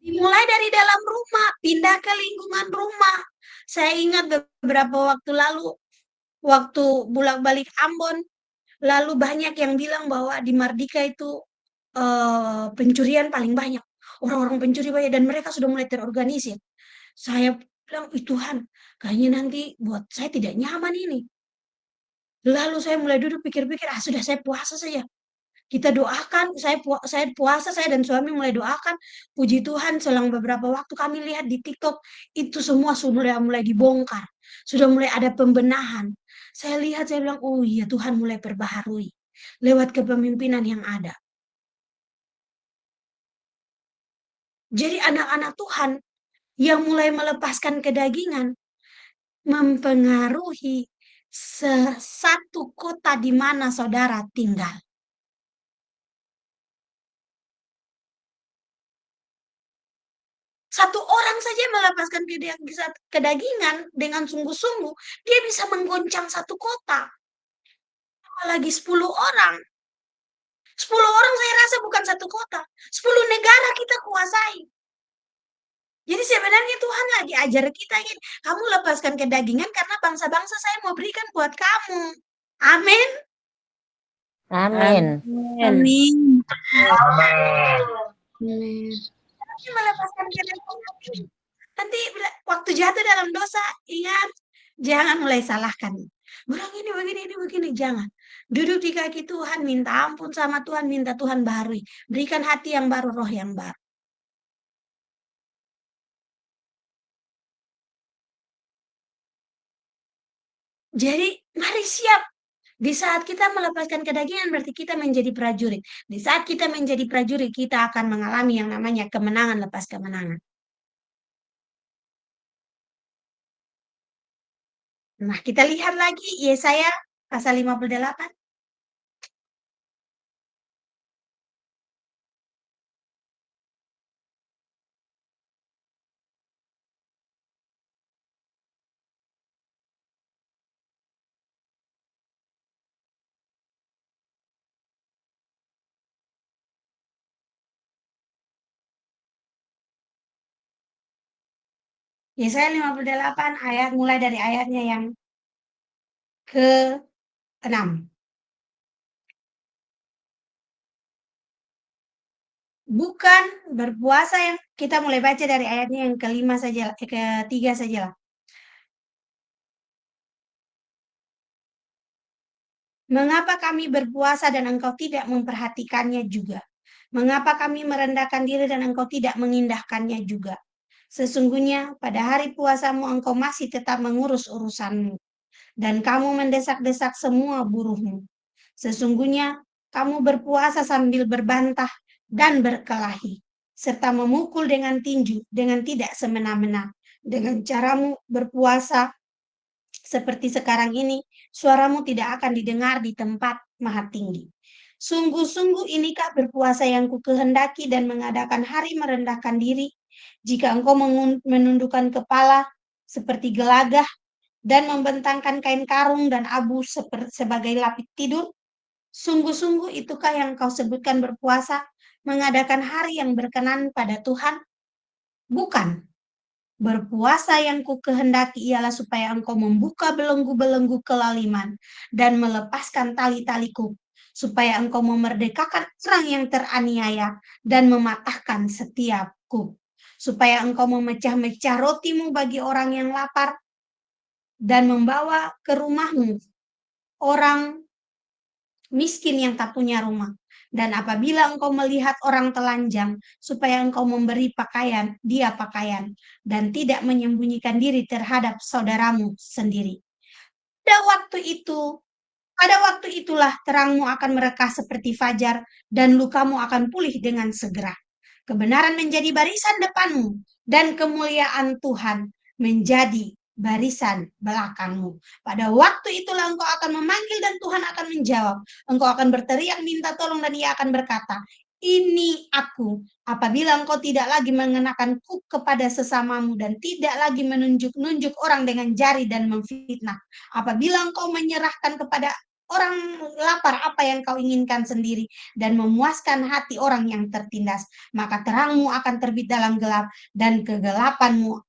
Dimulai dari dalam rumah, pindah ke lingkungan rumah. Saya ingat beberapa waktu lalu, waktu bolak-balik Ambon, lalu banyak yang bilang bahwa di Mardika itu pencurian paling banyak. Orang-orang pencuri banyak dan mereka sudah mulai terorganisir. Saya bilang, Tuhan, kayaknya nanti buat saya tidak nyaman ini. Lalu saya mulai duduk pikir-pikir, sudah saya puasa saja. Kita doakan, saya puasa, saya dan suami mulai doakan. Puji Tuhan, selang beberapa waktu kami lihat di TikTok, itu semua sudah mulai dibongkar. Sudah mulai ada pembenahan. Saya lihat, saya bilang, oh iya Tuhan mulai perbaharui. Lewat kepemimpinan yang ada. Jadi anak-anak Tuhan yang mulai melepaskan kedagingan, mempengaruhi satu kota di mana saudara tinggal. Satu orang saja melepaskan kedagingan dengan sungguh-sungguh, dia bisa menggoncang satu kota. Apalagi 10 orang. 10 orang saya rasa bukan satu kota. 10 negara kita kuasai. Jadi sebenarnya Tuhan lagi ajar kita, kamu lepaskan kedagingan karena bangsa-bangsa saya mau berikan buat kamu. Amin. Amin. Amin. Amin. Melepaskan kedagingan. Nanti waktu jatuh dalam dosa, ingat, jangan mulai salahkan. Bilang ini begini, jangan. Duduk di kaki Tuhan, minta ampun sama Tuhan, minta Tuhan baharui. Berikan hati yang baru, roh yang baru. Jadi, mari siap. Di saat kita melepaskan kedagingan, berarti kita menjadi prajurit. Di saat kita menjadi prajurit, kita akan mengalami yang namanya kemenangan lepas kemenangan. Nah, kita lihat lagi Yesaya pasal 58. Yesaya 58 ayat mulai dari ayatnya yang ke-6. Bukan berpuasa yang kita mulai baca dari ayatnya yang kelima saja, ketiga saja lah. Mengapa kami berpuasa dan engkau tidak memperhatikannya juga? Mengapa kami merendahkan diri dan engkau tidak mengindahkannya juga? Sesungguhnya pada hari puasamu engkau masih tetap mengurus urusanmu, dan kamu mendesak-desak semua buruhmu. Sesungguhnya kamu berpuasa sambil berbantah dan berkelahi, serta memukul dengan tinju dengan tidak semena-mena. Dengan caramu berpuasa seperti sekarang ini, suaramu tidak akan didengar di tempat maha tinggi. Sungguh-sungguh inikah berpuasa yang kukehendaki dan mengadakan hari merendahkan diri, jika engkau menundukkan kepala seperti gelagah dan membentangkan kain karung dan abu sebagai lapik tidur? Sungguh-sungguh itukah yang kau sebutkan berpuasa, mengadakan hari yang berkenan pada Tuhan? Bukan. Berpuasa yang kukehendaki ialah supaya engkau membuka belenggu-belenggu kelaliman dan melepaskan tali-taliku, supaya engkau memerdekakan orang yang teraniaya dan mematahkan setiap kuk, supaya engkau memecah-mecah rotimu bagi orang yang lapar dan membawa ke rumahmu orang miskin yang tak punya rumah. Dan apabila engkau melihat orang telanjang, supaya engkau memberi dia pakaian, dan tidak menyembunyikan diri terhadap saudaramu sendiri. Pada waktu itulah terangmu akan merekah seperti fajar, dan lukamu akan pulih dengan segera. Kebenaran menjadi barisan depanmu, dan kemuliaan Tuhan menjadi barisan belakangmu. Pada waktu itulah engkau akan memanggil dan Tuhan akan menjawab. Engkau akan berteriak minta tolong dan Ia akan berkata, ini aku. Apabila engkau tidak lagi mengenakan kuk kepada sesamamu dan tidak lagi menunjuk-nunjuk orang dengan jari dan memfitnah. Apabila engkau menyerahkan kepada orang lapar apa yang kau inginkan sendiri dan memuaskan hati orang yang tertindas, maka terangmu akan terbit dalam gelap dan kegelapanmu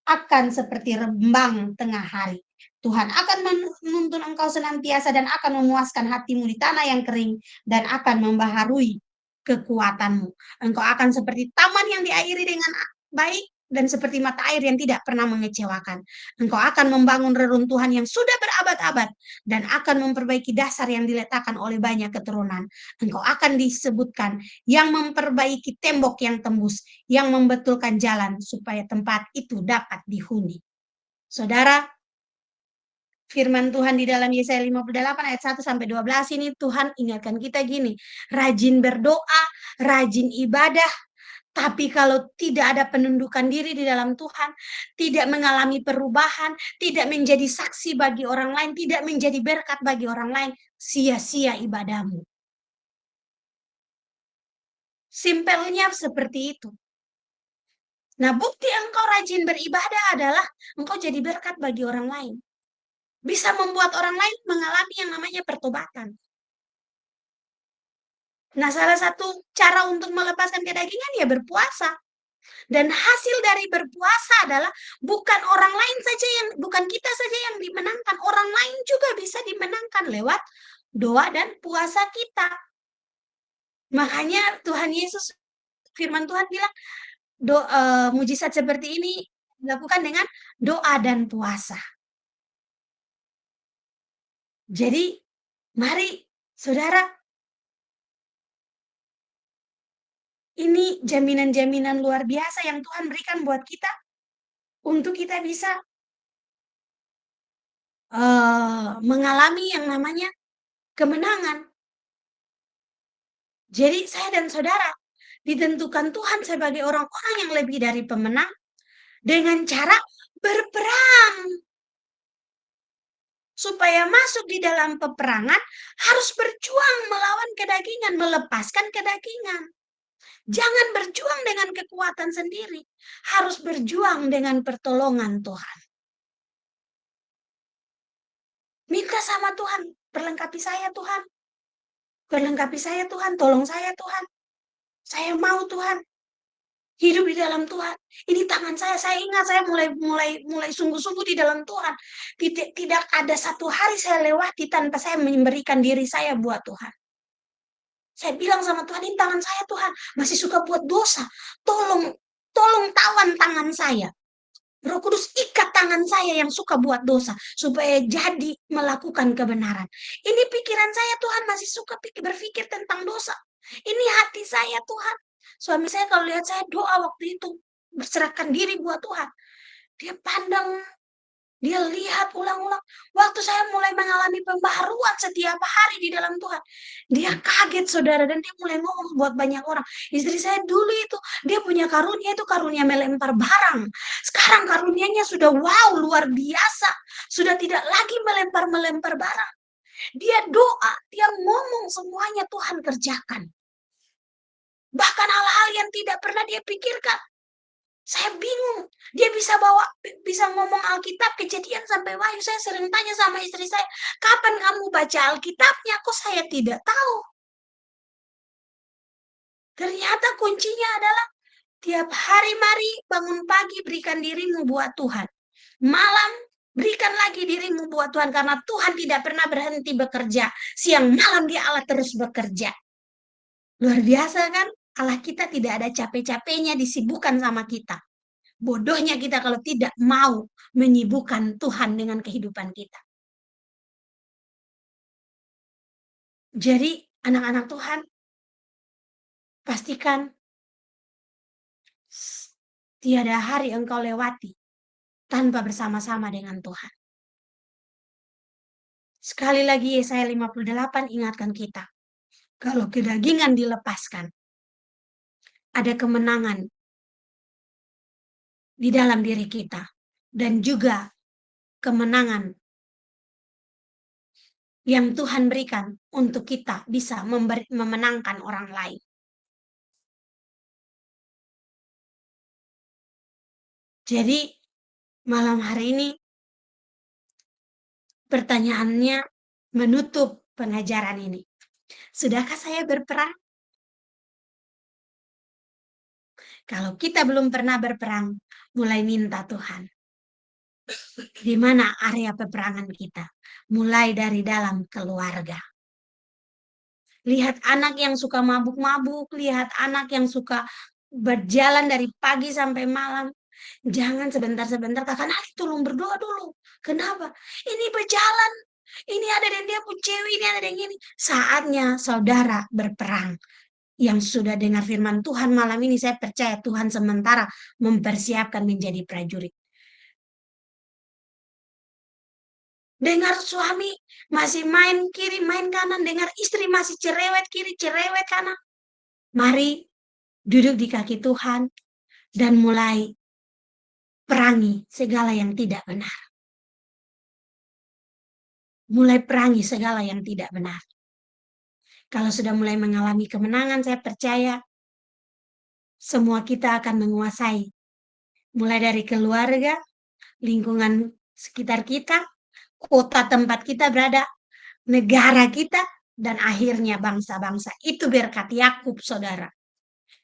akan seperti rembang tengah hari. Tuhan akan menuntun engkau senantiasa dan akan memuaskan hatimu di tanah yang kering dan akan membaharui kekuatanmu. Engkau akan seperti taman yang diairi dengan baik dan seperti mata air yang tidak pernah mengecewakan. Engkau akan membangun reruntuhan yang sudah berabad-abad dan akan memperbaiki dasar yang diletakkan oleh banyak keturunan. Engkau akan disebutkan yang memperbaiki tembok yang tembus, yang membetulkan jalan supaya tempat itu dapat dihuni. Saudara, firman Tuhan di dalam Yesaya 58 ayat 1 sampai 12 ini Tuhan ingatkan kita gini, rajin berdoa, rajin ibadah, tapi kalau tidak ada penundukan diri di dalam Tuhan, tidak mengalami perubahan, tidak menjadi saksi bagi orang lain, tidak menjadi berkat bagi orang lain, sia-sia ibadahmu. Simpelnya seperti itu. Nah, bukti engkau rajin beribadah adalah engkau jadi berkat bagi orang lain. Bisa membuat orang lain mengalami yang namanya pertobatan. Nah, salah satu cara untuk melepaskan kedagingan ya berpuasa. Dan hasil dari berpuasa adalah bukan orang lain saja bukan kita saja yang dimenangkan, orang lain juga bisa dimenangkan lewat doa dan puasa kita. Makanya Tuhan Yesus, firman Tuhan bilang, mujizat seperti ini dilakukan dengan doa dan puasa. Jadi, mari saudara, ini jaminan-jaminan luar biasa yang Tuhan berikan buat kita untuk kita bisa mengalami yang namanya kemenangan. Jadi saya dan saudara ditentukan Tuhan sebagai orang-orang yang lebih dari pemenang dengan cara berperang. Supaya masuk di dalam peperangan harus berjuang melawan kedagingan, melepaskan kedagingan. Jangan berjuang dengan kekuatan sendiri, harus berjuang dengan pertolongan Tuhan. Minta sama Tuhan, perlengkapi saya Tuhan. Perlengkapi saya Tuhan, tolong saya Tuhan. Saya mau Tuhan. Hidup di dalam Tuhan. Ini tangan saya ingat saya mulai sungguh-sungguh di dalam Tuhan. Tidak ada satu hari saya lewati tanpa saya memberikan diri saya buat Tuhan. Saya bilang sama Tuhan, ini tangan saya Tuhan, masih suka buat dosa. Tolong tawan tangan saya. Roh Kudus ikat tangan saya yang suka buat dosa supaya jadi melakukan kebenaran. Ini pikiran saya Tuhan masih suka berpikir tentang dosa. Ini hati saya Tuhan. Suami saya kalau lihat saya doa waktu itu berserahkan diri buat Tuhan. Dia pandang, dia lihat ulang-ulang. Waktu saya mulai mengalami pembaharuan setiap hari di dalam Tuhan. Dia kaget saudara dan dia mulai ngomong buat banyak orang. Istri saya dulu itu dia punya karunia itu karunia melempar barang. Sekarang karunianya sudah wow luar biasa. Sudah tidak lagi melempar barang. Dia doa, dia ngomong semuanya Tuhan kerjakan. Bahkan hal-hal yang tidak pernah dia pikirkan. Saya bingung. Dia bisa ngomong Alkitab, Kejadian sampai Wahyu. Saya sering tanya sama istri saya, kapan kamu baca Alkitabnya? Kok saya tidak tahu. Ternyata kuncinya adalah Tiap hari mari bangun pagi berikan dirimu buat Tuhan. Malam berikan lagi dirimu buat Tuhan karena Tuhan tidak pernah berhenti bekerja. Siang malam dia Allah terus bekerja. Luar biasa kan? Allah kita tidak ada capek-capeknya disibukkan sama kita. Bodohnya kita kalau tidak mau menyibukkan Tuhan dengan kehidupan kita. Jadi anak-anak Tuhan, pastikan tiada hari engkau lewati tanpa bersama-sama dengan Tuhan. Sekali lagi Yesaya 58 ingatkan kita. Kalau kedagingan dilepaskan, ada kemenangan di dalam diri kita. Dan juga kemenangan yang Tuhan berikan untuk kita bisa memenangkan orang lain. Jadi malam hari ini pertanyaannya menutup pengajaran ini. Sudahkah saya berperang? Kalau kita belum pernah berperang, mulai minta Tuhan. Di mana area peperangan kita? Mulai dari dalam keluarga. Lihat anak yang suka mabuk-mabuk, lihat anak yang suka berjalan dari pagi sampai malam. Jangan sebentar-sebentar kakak Nali tolong berdoa dulu. Kenapa? Ini berjalan. Ini ada dan dia pun cewek, ini ada dan ini. Saatnya saudara berperang. Yang sudah dengar firman Tuhan malam ini, saya percaya Tuhan sementara mempersiapkan menjadi prajurit. Dengar suami masih main kiri, main kanan. Dengar istri masih cerewet kiri, cerewet kanan. Mari duduk di kaki Tuhan dan mulai perangi segala yang tidak benar. Mulai perangi segala yang tidak benar. Kalau sudah mulai mengalami kemenangan, saya percaya semua kita akan menguasai. Mulai dari keluarga, lingkungan sekitar kita, kota tempat kita berada, negara kita, dan akhirnya bangsa-bangsa. Itu berkat Yakub, saudara.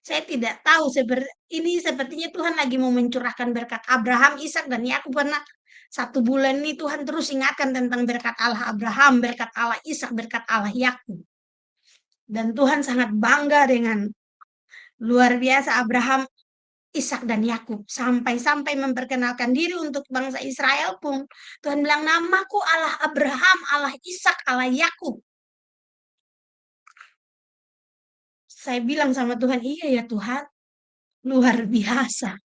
Saya tidak tahu, ini sepertinya Tuhan lagi mau mencurahkan berkat Abraham, Ishak, dan Yakub. Karena 1 bulan ini Tuhan terus ingatkan tentang berkat Allah Abraham, berkat Allah Ishak, berkat Allah Yakub. Dan Tuhan sangat bangga dengan luar biasa Abraham, Ishak, dan Yakub. Sampai-sampai memperkenalkan diri untuk bangsa Israel pun. Tuhan bilang, namaku Allah Abraham, Allah Ishak, Allah Yakub. Saya bilang sama Tuhan, iya ya Tuhan, luar biasa.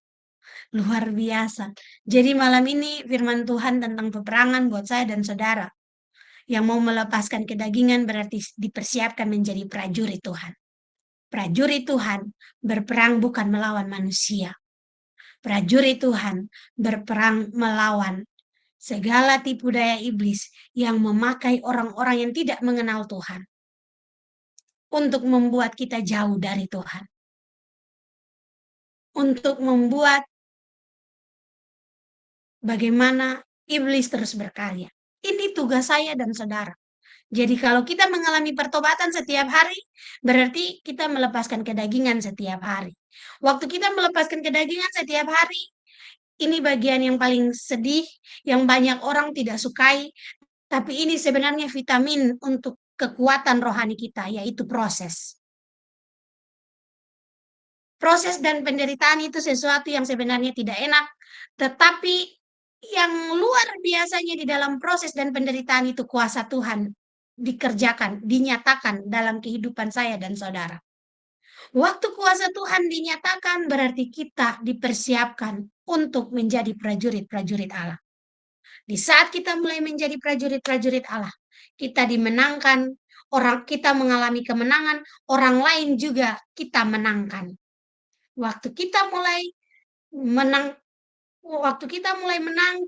Luar biasa. Jadi malam ini firman Tuhan tentang peperangan buat saya dan saudara. Yang mau melepaskan kedagingan berarti dipersiapkan menjadi prajurit Tuhan. Prajurit Tuhan berperang bukan melawan manusia. Prajurit Tuhan berperang melawan segala tipu daya iblis yang memakai orang-orang yang tidak mengenal Tuhan untuk membuat kita jauh dari Tuhan. Untuk membuat bagaimana iblis terus berkarya. Ini tugas saya dan saudara. Jadi kalau kita mengalami pertobatan setiap hari, berarti kita melepaskan kedagingan setiap hari. Waktu kita melepaskan kedagingan setiap hari, ini bagian yang paling sedih, yang banyak orang tidak sukai, tapi ini sebenarnya vitamin untuk kekuatan rohani kita, yaitu proses. Proses dan penderitaan itu sesuatu yang sebenarnya tidak enak, tetapi yang luar biasanya di dalam proses dan penderitaan itu kuasa Tuhan dikerjakan, dinyatakan dalam kehidupan saya dan saudara. Waktu kuasa Tuhan dinyatakan berarti kita dipersiapkan untuk menjadi prajurit-prajurit Allah. Di saat kita mulai menjadi prajurit-prajurit Allah, kita dimenangkan, orang kita mengalami kemenangan, orang lain juga kita menangkan. Waktu kita mulai menang,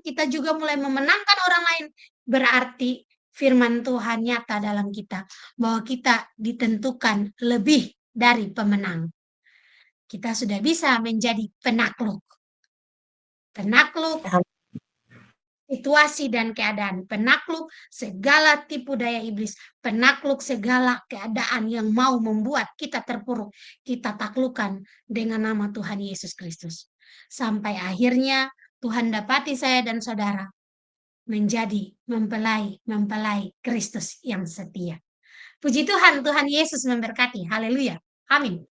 kita juga mulai memenangkan orang lain. Berarti firman Tuhan nyata dalam kita bahwa kita ditentukan lebih dari pemenang. Kita sudah bisa menjadi penakluk. Penakluk situasi dan keadaan, penakluk segala tipu daya iblis, penakluk segala keadaan yang mau membuat kita terpuruk, kita taklukkan dengan nama Tuhan Yesus Kristus. Sampai akhirnya Tuhan dapati saya dan saudara menjadi mempelai Kristus yang setia. Puji Tuhan, Tuhan Yesus memberkati. Haleluya. Amin.